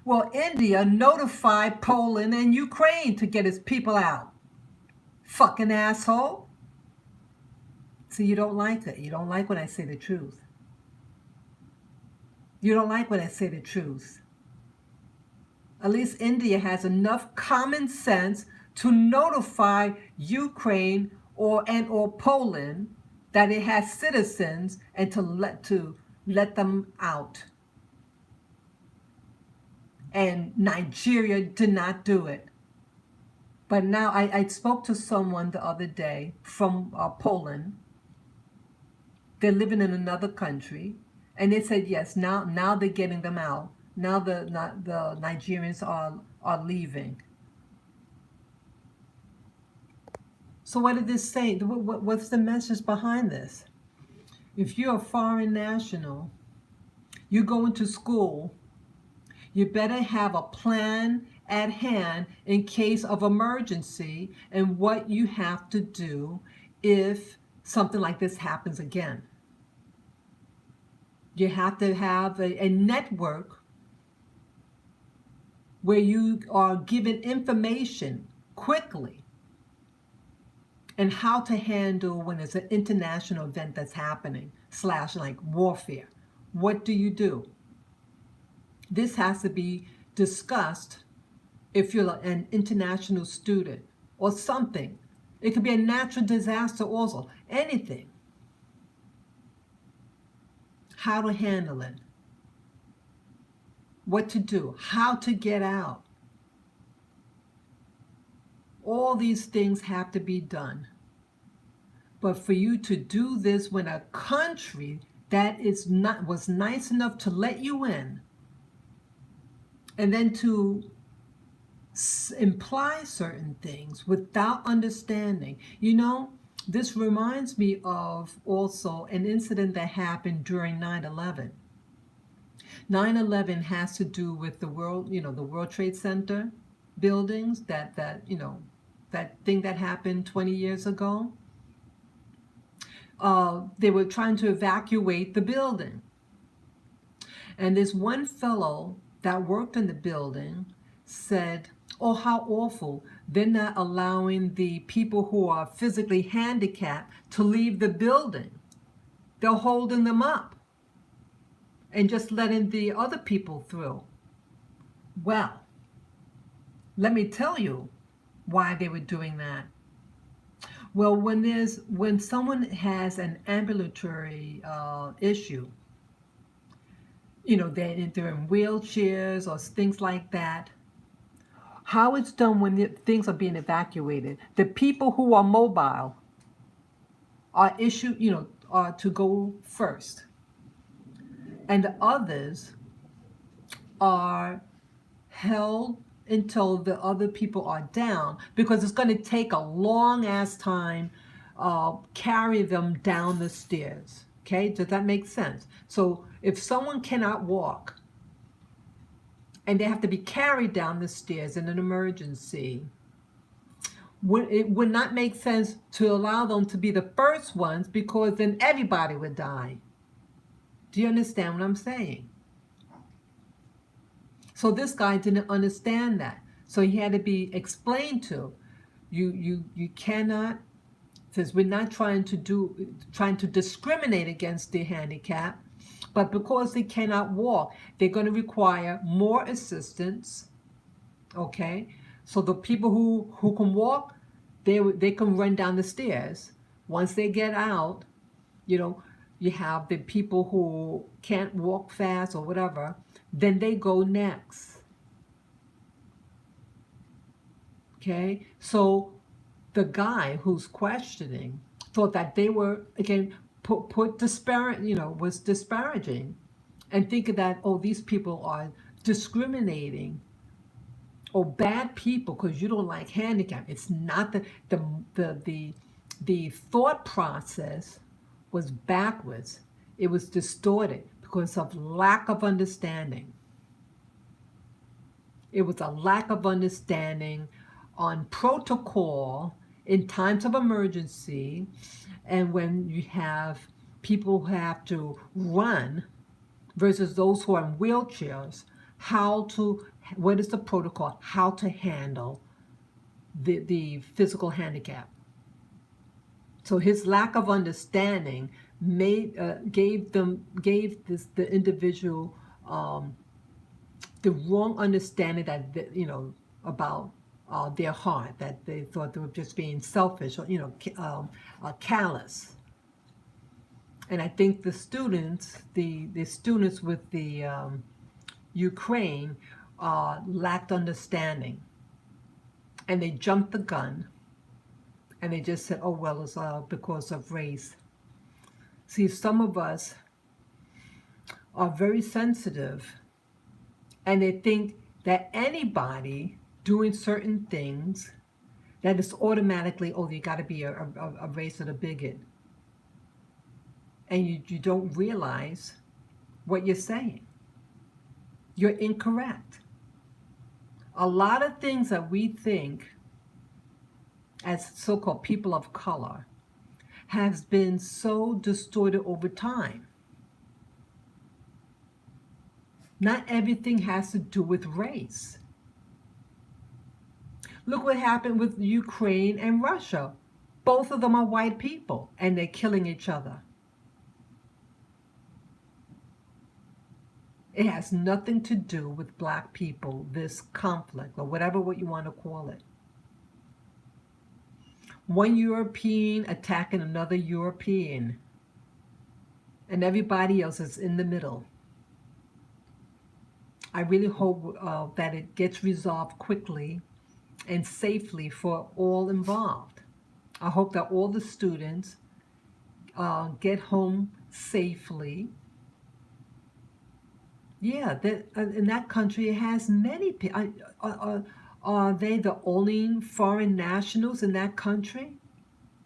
Well, India notified Poland and Ukraine to get its people out. Fucking asshole. See, you don't like it. You don't like when I say the truth. You don't like when I say the truth. At least India has enough common sense to notify Ukraine or Poland that it has citizens and to let them out. And Nigeria did not do it. But now I spoke to someone the other day from Poland. They're living in another country, and they said yes. Now they're getting them out. Now the Nigerians are leaving. So what did this say? What's the message behind this? If you're a foreign national, you go into school, you better have a plan at hand in case of emergency and what you have to do if something like this happens again. You have to have a network where you are given information quickly and how to handle when it's an international event that's happening, / like warfare. What do you do? This has to be discussed if you're an international student or something. It could be a natural disaster also, anything. How to handle it. What to do, how to get out. All these things have to be done. But for you to do this when a country that was nice enough to let you in, and then to imply certain things without understanding. This reminds me of also an incident that happened during 9/11. 9/11 has to do with the World Trade Center buildings, that thing that happened 20 years ago. They were trying to evacuate the building. And this one fellow that worked in the building said, oh, how awful. They're not allowing the people who are physically handicapped to leave the building. They're holding them up and just letting the other people through. Well, let me tell you why they were doing that. Well, when someone has an ambulatory issue, they're in wheelchairs or things like that. How it's done when things are being evacuated. The people who are mobile are are to go first, and the others are held until the other people are down, because it's going to take a long ass time carry them down the stairs. Okay, does that make sense? So if someone cannot walk and they have to be carried down the stairs in an emergency, it would not make sense to allow them to be the first ones, because then everybody would die. Do you understand what I'm saying? So this guy didn't understand that. So he had to be explained to. You cannot, says we're not trying to discriminate against the handicap, but because they cannot walk, they're going to require more assistance. Okay, so the people who can walk, they can run down the stairs. Once they get out, you have the people who can't walk fast or whatever, then they go next. Okay, so the guy who's questioning thought that they were, again, was disparaging, and thinking that, oh, these people are discriminating or bad people because you don't like handicap. It's not the thought process was backwards. It was distorted because of lack of understanding. It was a lack of understanding on protocol in times of emergency, and when you have people who have to run versus those who are in wheelchairs, what is the protocol, how to handle the physical handicap. So his lack of understanding gave the individual the wrong understanding that about their heart, that they thought they were just being selfish or callous. And I think the students with the Ukraine lacked understanding, and they jumped the gun, and they just said, oh well, it's because of race. See, some of us are very sensitive, and they think that anybody doing certain things, that it's automatically, oh, you got to be a racist, a bigot. And you don't realize what you're saying. You're incorrect. A lot of things that we think as so-called people of color has been so distorted over time. Not everything has to do with race. Look what happened with Ukraine and Russia. Both of them are white people, and they're killing each other. It has nothing to do with black people, this conflict, or whatever what you want to call it. One European attacking another European, and everybody else is in the middle. I really hope that it gets resolved quickly and safely for all involved. I hope that all the students get home safely. Yeah, in that country it has many people. Are they the only foreign nationals in that country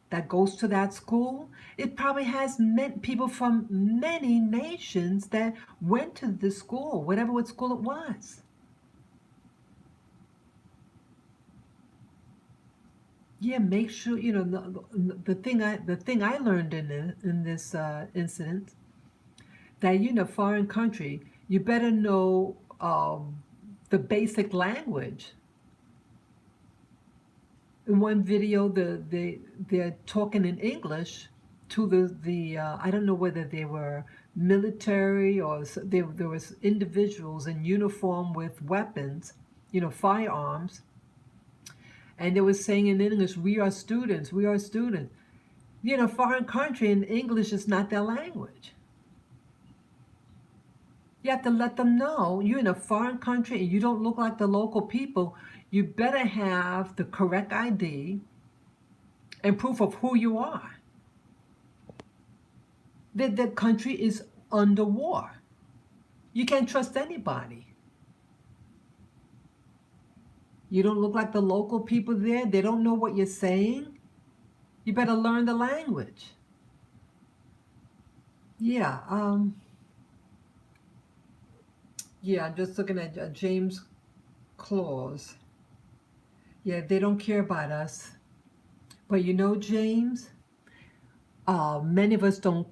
that goes to that school? It probably has people from many nations that went to the school, what school it was. Yeah, make sure the thing I learned in this incident, that foreign country, you better know the basic language. In one video, they're talking in English, to the I don't know whether they were military or there was individuals in uniform with weapons, firearms, and they were saying in English, "We are students, we are students." Foreign country and English is not their language. You have to let them know you're in a foreign country and you don't look like the local people. You better have the correct ID and proof of who you are. The country is under war. You can't trust anybody. You don't look like the local people there. They don't know what you're saying. You better learn the language. Yeah, I'm just looking at James Claus. Yeah, they don't care about us. But James, many of us don't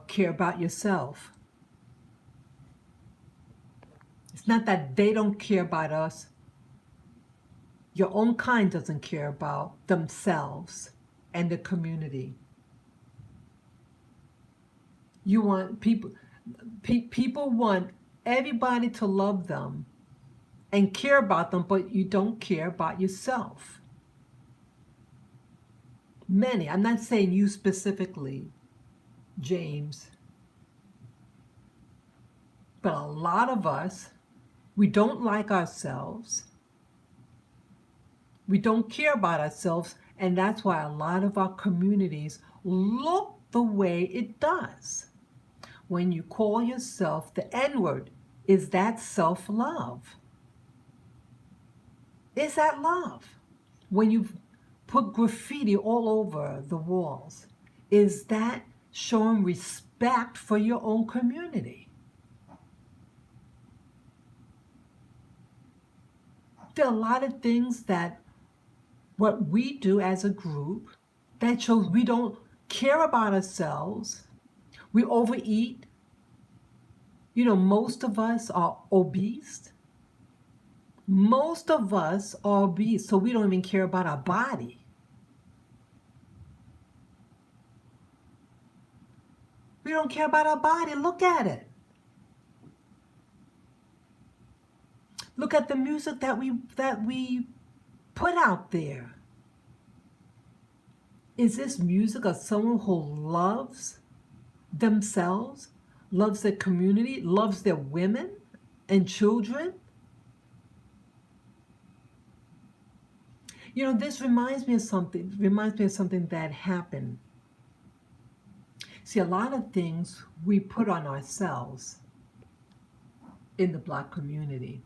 care about yourself. It's not that they don't care about us. Your own kind doesn't care about themselves and the community. You want people want everybody to love them and care about them, but you don't care about yourself. Many, I'm not saying you specifically, James, but a lot of us, we don't like ourselves. We don't care about ourselves, and that's why a lot of our communities look the way it does. When you call yourself the N-word, is that self-love? Is that love? When you put graffiti all over the walls, is that showing respect for your own community? There are a lot of things that what we do as a group that shows we don't care about ourselves. We overeat. Most of us are obese. Most of us are obese, so we don't even care about our body. We don't care about our body. Look at it. Look at the music that we put out there. Is this music of someone who loves themselves, loves their community, loves their women and children? This reminds me of something that happened. See, a lot of things we put on ourselves in the Black community.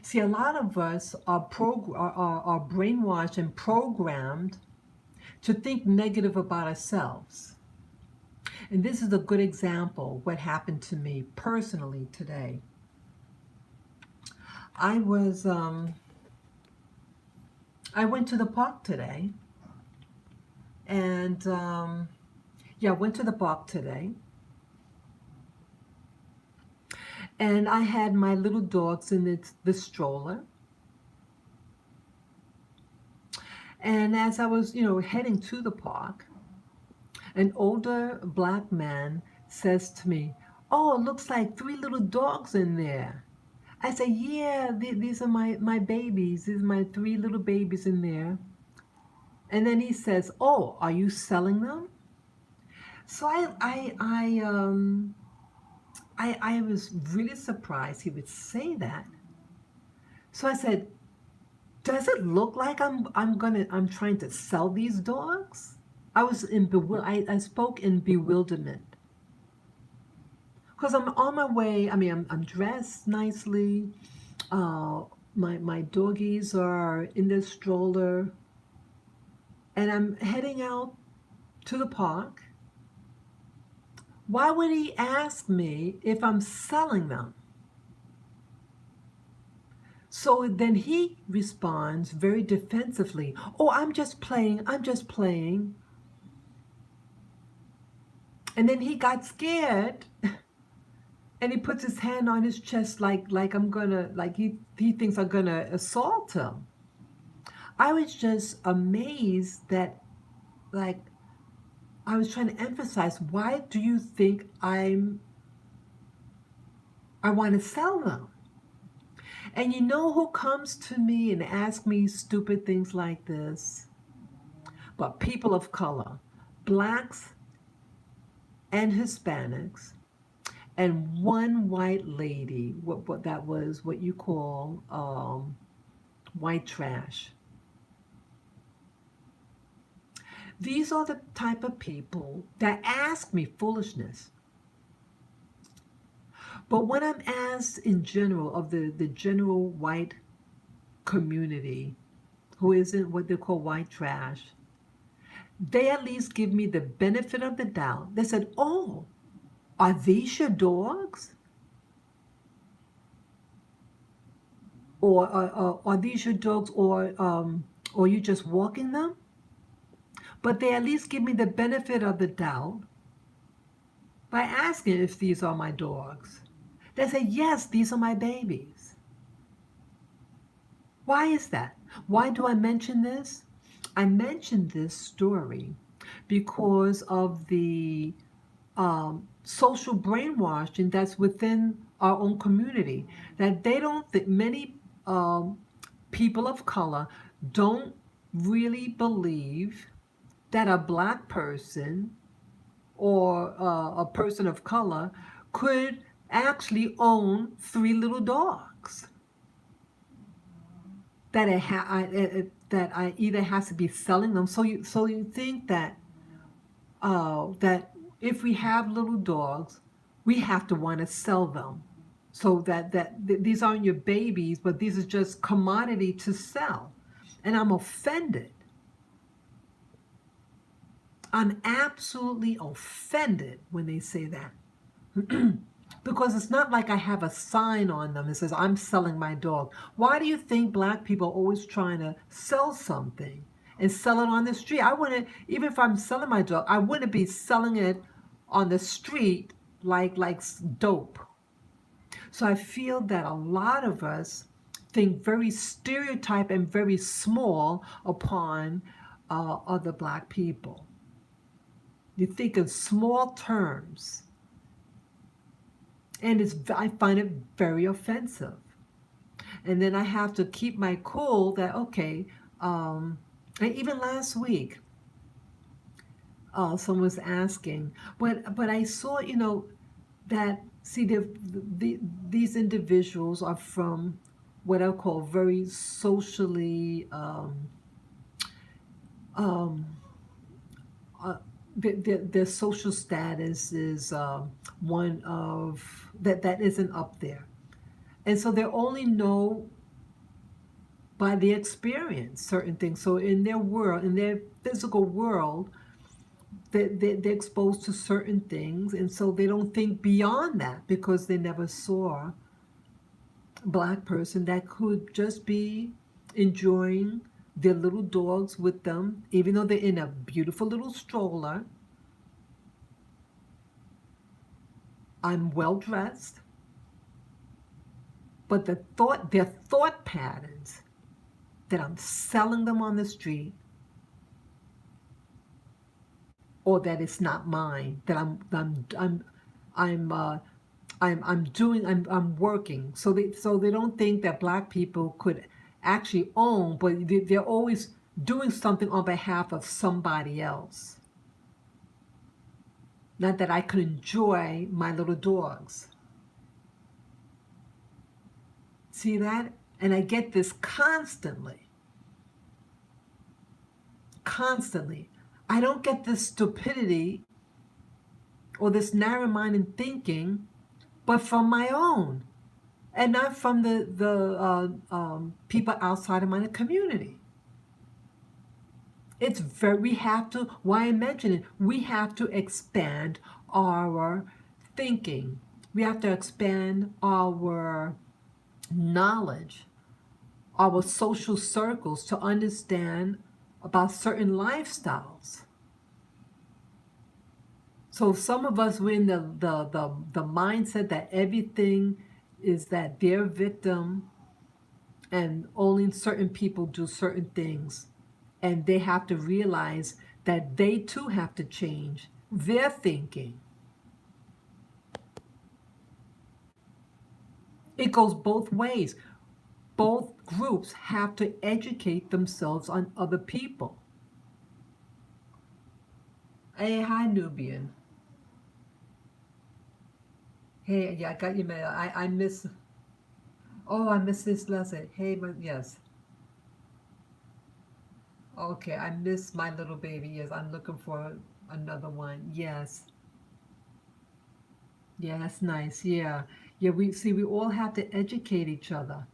See, a lot of us are brainwashed and programmed to think negative about ourselves. And this is a good example of what happened to me personally today. I went to the park today, and I went to the park today, and I had my little dogs in the stroller. And as I was, heading to the park, an older Black man says to me, "Oh, it looks like 3 little dogs in there." I say, "Yeah, these are my babies. These are my 3 little babies in there." And then he says, "Oh, are you selling them?" So I was really surprised he would say that. So I said, "Does it look like I'm trying to sell these dogs?" I spoke in bewilderment. Because I'm on my way. I mean, I'm dressed nicely. My doggies are in their stroller, and I'm heading out to the park. Why would he ask me if I'm selling them? So then he responds very defensively, "Oh, I'm just playing. I'm just playing." And then he got scared. And he puts his hand on his chest like he thinks I'm gonna assault him. I was just amazed that like I was trying to emphasize, why do you think I want to sell them? And you know who comes to me and asks me stupid things like this? But people of color, blacks and Hispanics, and one white lady, what that was what you call white trash. These are the type of people that ask me foolishness. But when I'm asked in general of the general white community, who isn't what they call white trash, they at least give me the benefit of the doubt. They said, "Oh, are these your dogs? Or are these your dogs? Or you just walking them?" But they at least give me the benefit of the doubt by asking if these are my dogs. They say, "Yes, these are my babies." Why is that? Why do I mention this? I mention this story because of the social brainwashing that's within our own community. That they don't think many people of color don't really believe that a black person or a person of color could actually own three little dogs. That I either has to be selling them. So you think that if we have little dogs, we have to want to sell them. So these aren't your babies, but these are just commodity to sell. And I'm offended. I'm absolutely offended when they say that. Because it's not like I have a sign on them that says, "I'm selling my dog." Why do you think black people are always trying to sell something and sell it on the street? I wouldn't, even if I'm selling my dog, I wouldn't be selling it on the street like dope. So I feel that a lot of us think very stereotype and very small upon other black people. You think in small terms. And I find it very offensive. And then I have to keep my cool that, okay, and even last week, someone was asking, but I saw, that, see, these individuals are from what I call very socially, um, their social status is one of that isn't up there. And so they only know by the experience certain things. So in their world, in their physical world, they're exposed to certain things, and so they don't think beyond that because they never saw a black person that could just be enjoying their little dogs with them, even though they're in a beautiful little stroller. I'm well dressed, but their thought patterns that I'm selling them on the street, or that it's not mine, that I'm I'm working. So they don't think that black people could actually own, but they're always doing something on behalf of somebody else. Not that I could enjoy my little dogs. See that? And I get this constantly. Constantly. I don't get this stupidity or this narrow-minded thinking, but from my own, and not from the people outside of my community. We have to, why I mention it, we have to expand our thinking. We have to expand our knowledge, our social circles to understand about certain lifestyles. So some of us, we're in the mindset that everything is that they're a victim and only certain people do certain things. And they have to realize that they too have to change their thinking. It goes both ways. Both groups have to educate themselves on other people. Hey, hi, Nubian. Hey, yeah, I got your mail. I miss. Oh, I miss this lesson. Hey, yes. Okay, I miss my little baby. Yes, I'm looking for another one. Yes. Yeah, that's nice. Yeah. Yeah, we see we all have to educate each other.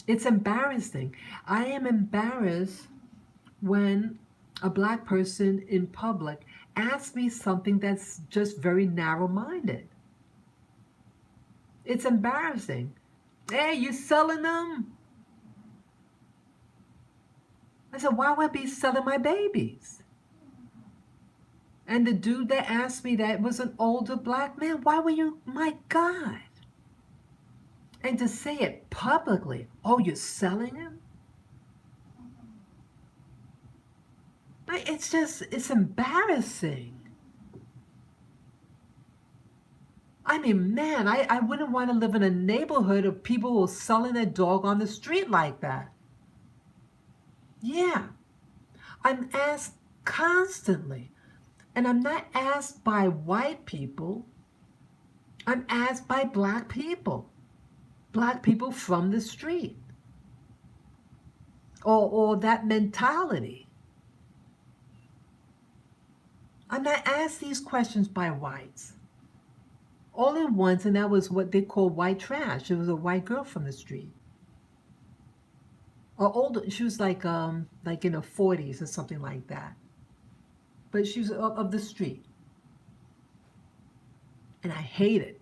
It's embarrassing. I am embarrassed when a black person in public asks me something that's just very narrow-minded. It's embarrassing. Hey, you selling them? I said, why would I be selling my babies? And the dude that asked me that was an older black man. Why were you, my God? And to say it publicly, oh, you're selling him? It's just, it's embarrassing. I mean, man, I wouldn't want to live in a neighborhood of people who are selling their dog on the street like that. Yeah, I'm asked constantly. And I'm not asked by white people. I'm asked by black people. Black people from the street. Or that mentality. I'm not asked these questions by whites. Only once, and that was what they call white trash. It was a white girl from the street. Or older, she was like in her 40s or something like that. But she was of the street. And I hate it.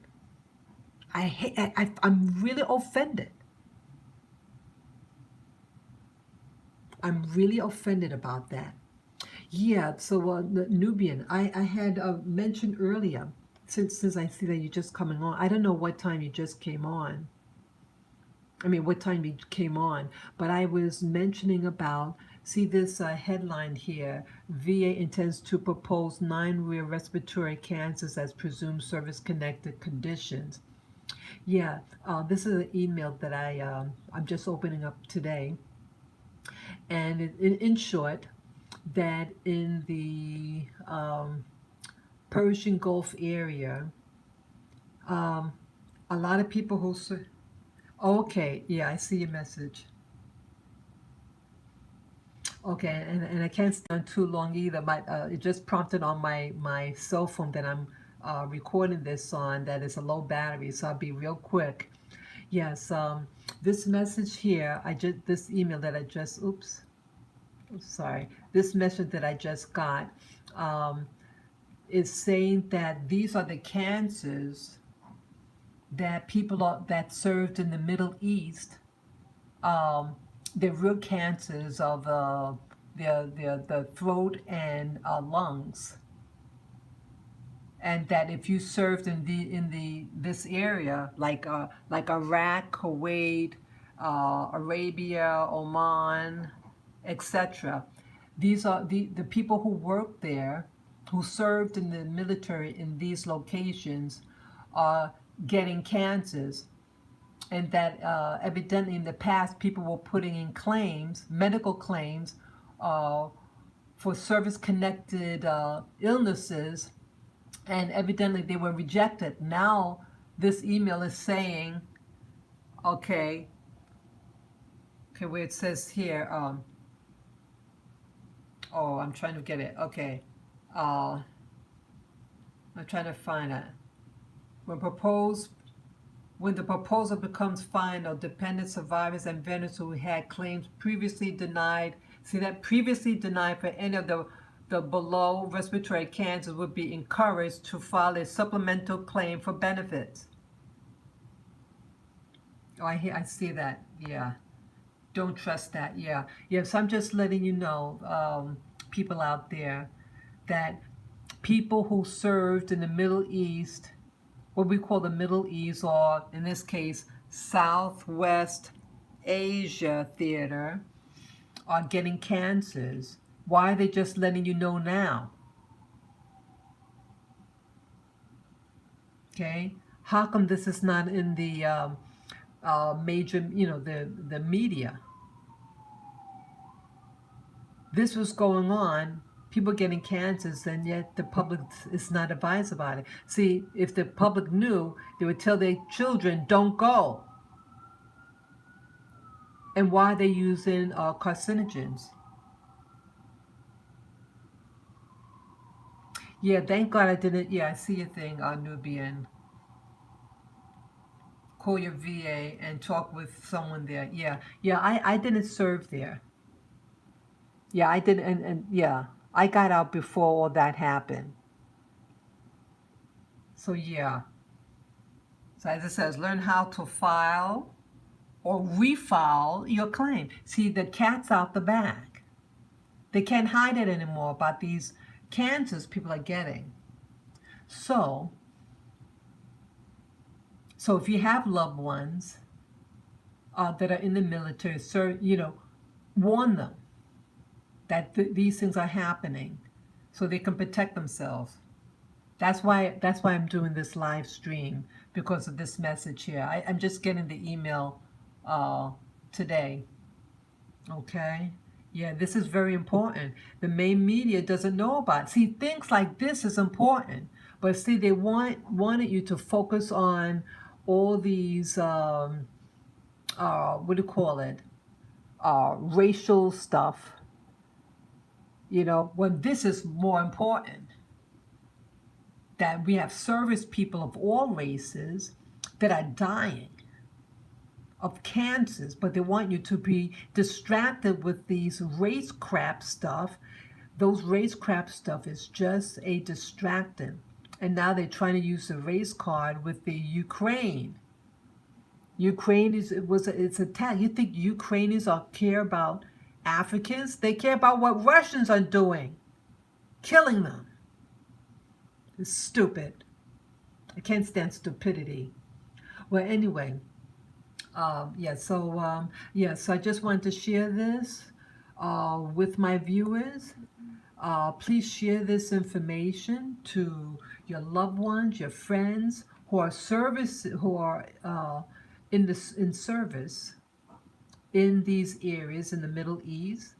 I'm really offended. I'm really offended about that. Yeah, so Nubian, I had mentioned earlier, since I see that you're just coming on, I don't know what time you just came on. I mean, what time you came on, but I was mentioning about, see this headline here, VA intends to propose 9 rare respiratory cancers as presumed service-connected conditions. Yeah, this is an email that I'm just opening up today. And in short, that in the Persian Gulf area, a lot of people who say, okay, yeah, I see your message. Okay, and I can't stay on too long either. It just prompted on my cell phone that I'm recording this on that is a low battery, so I'll be real quick. Yes, this message here, this email that I just, sorry, this message that I just got is saying that these are the cancers that that served in the Middle East. The real cancers of the throat and lungs, and that if you served in this area like Iraq, Kuwait, Arabia, Oman, etc. These are the people who worked there, who served in the military in these locations, are getting cancers. And that evidently in the past people were putting in claims, medical claims, for service-connected illnesses, and evidently they were rejected. Now this email is saying, okay, where it says here, oh, I'm trying to get it. Okay, I'm trying to find it. When the proposal becomes final, dependent survivors and vendors who had claims previously denied, previously denied for any of the below respiratory cancers would be encouraged to file a supplemental claim for benefits. Oh, I see that. Yeah. Don't trust that. Yeah. Yeah. So I'm just letting you know, people out there, that people who served in the Middle East, what we call the Middle East, or in this case, Southwest Asia theater, are getting cancers Why are they just letting you know now? Okay, how come this is not in the major, the media? This was going on, people getting cancers, and yet the public is not advised about it. See, if the public knew, they would tell their children, don't go. And why are they using carcinogens? Yeah, thank God I didn't. Yeah, I see a thing on Nubian. Call your VA and talk with someone there. Yeah, I didn't serve there. Yeah, I did, and yeah, I got out before all that happened. So yeah, so as it says, learn how to file or refile your claim. See, the cat's out the bag. They can't hide it anymore about these cancers people are getting. So if you have loved ones that are in the military, warn them that these things are happening so they can protect themselves. That's why I'm doing this live stream, because of this message here. I'm just getting the email today. Okay? Yeah, this is very important. The main media doesn't know about it. See, things like this is important. But see, they wanted you to focus on all these, what do you call it? Racial stuff. When this is more important. That we have service people of all races that are dying of cancers, but they want you to be distracted with these race crap stuff. Those race crap stuff is just a distractant. And now they're trying to use the race card with the Ukraine. Ukraine it's attacked. You think Ukrainians care about Africans? They care about what Russians are doing, killing them. It's stupid. I can't stand stupidity. Well, anyway, so I just wanted to share this with my viewers. Please share this information to your loved ones, your friends who are in service in these areas in the Middle East,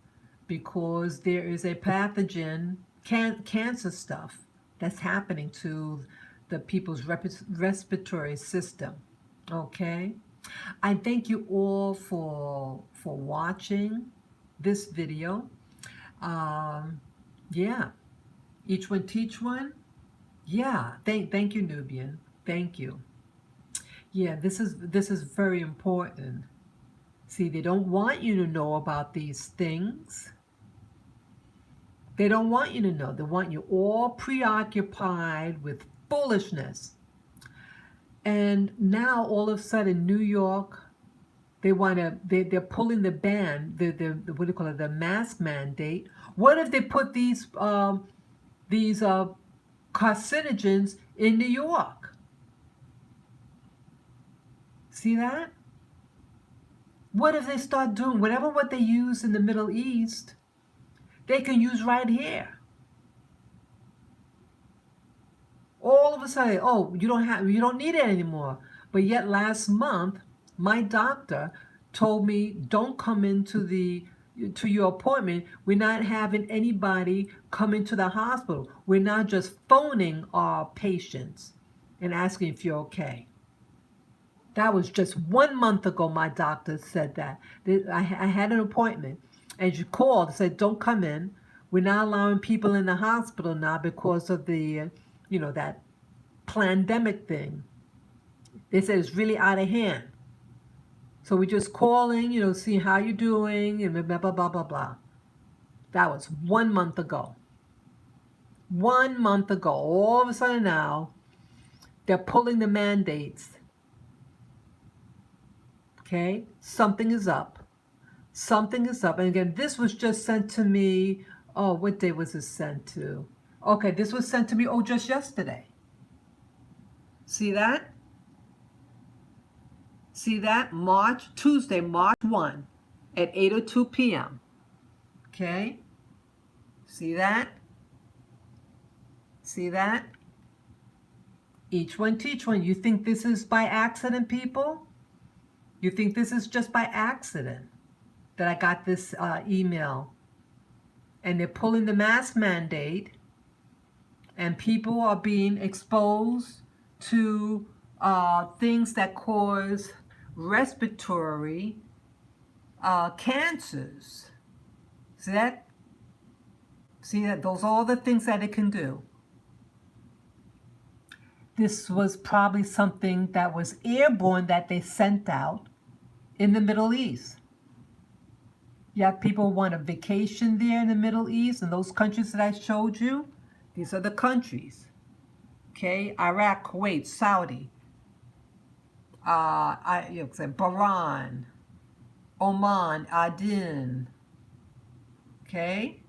because there is a pathogen, cancer stuff that's happening to the people's respiratory system. Okay, I thank you all for watching this video. Yeah, each one teach one. Yeah, thank you, Nubian. Thank you. Yeah, this is very important. See, they don't want you to know about these things. They don't want you to know. They want you all preoccupied with foolishness. And now all of a sudden, New York, they're pulling the ban, the what do you call it, the mask mandate. What if they put these carcinogens in New York? See that? What if they start doing what they use in the Middle East, they can use right here? All of a sudden, oh, you don't need it anymore. But yet last month, my doctor told me, don't come to your appointment. We're not having anybody come into the hospital. We're not just phoning our patients and asking if you're okay. That was just 1 month ago, my doctor said that. I had an appointment, and she called and said, don't come in. We're not allowing people in the hospital now because of the, that pandemic thing. They said it's really out of hand. So we're just calling, seeing how you're doing, and blah, blah, blah, blah, blah. That was 1 month ago. 1 month ago. All of a sudden now, they're pulling the mandates. Okay? Something is up. Something is up. And again, this was just sent to me. Oh, what day was this sent to? Okay, this was sent to me, just yesterday. See that? See that? Tuesday, March 1 at 8:02 p.m. Okay? See that? See that? Each one teach one. You think this is by accident, people? You think this is just by accident that I got this email? And they're pulling the mask mandate, and people are being exposed to things that cause respiratory cancers. See that? See that? Those are all the things that it can do. This was probably something that was airborne that they sent out in the Middle East. You have people want a vacation there in the Middle East, and those countries that I showed you, these are the countries. Okay, Iraq, Kuwait, Saudi, Bahrain, Oman, Aden. Okay?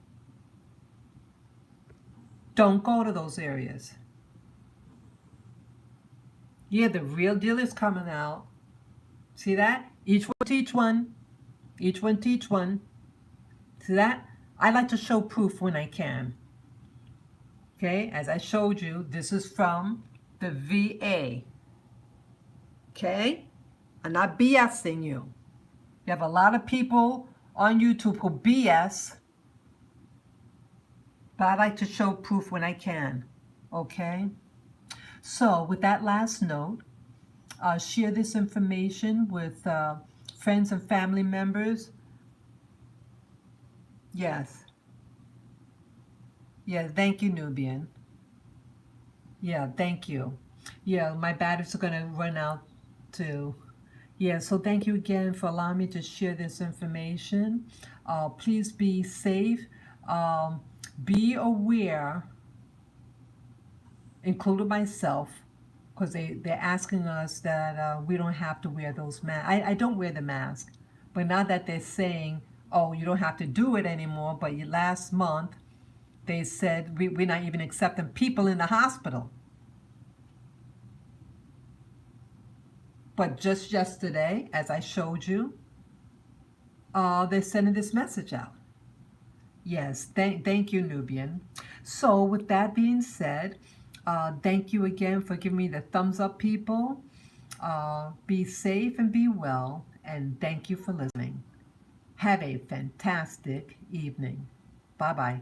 Don't go to those areas. Yeah, the real deal is coming out. See that? Each one teach one. Each one teach one. See that? I like to show proof when I can. Okay, as I showed you, this is from the VA. Okay? I'm not BSing you. You have a lot of people on YouTube who BS, but I like to show proof when I can. Okay? So, with that last note, share this information with friends and family members. Yes. Yeah, thank you, Nubian. Yeah, thank you. Yeah, my batteries are going to run out too. Yeah, so thank you again for allowing me to share this information. Please be safe. Be aware, including myself, because they're asking us that we don't have to wear those masks. I don't wear the mask, but now that they're saying, oh, you don't have to do it anymore, but last month they said we're not even accepting people in the hospital. But just yesterday, as I showed you, they're sending this message out. Yes, thank you, Nubian. So with that being said, thank you again for giving me the thumbs up, people. Be safe and be well, and thank you for listening. Have a fantastic evening. Bye-bye.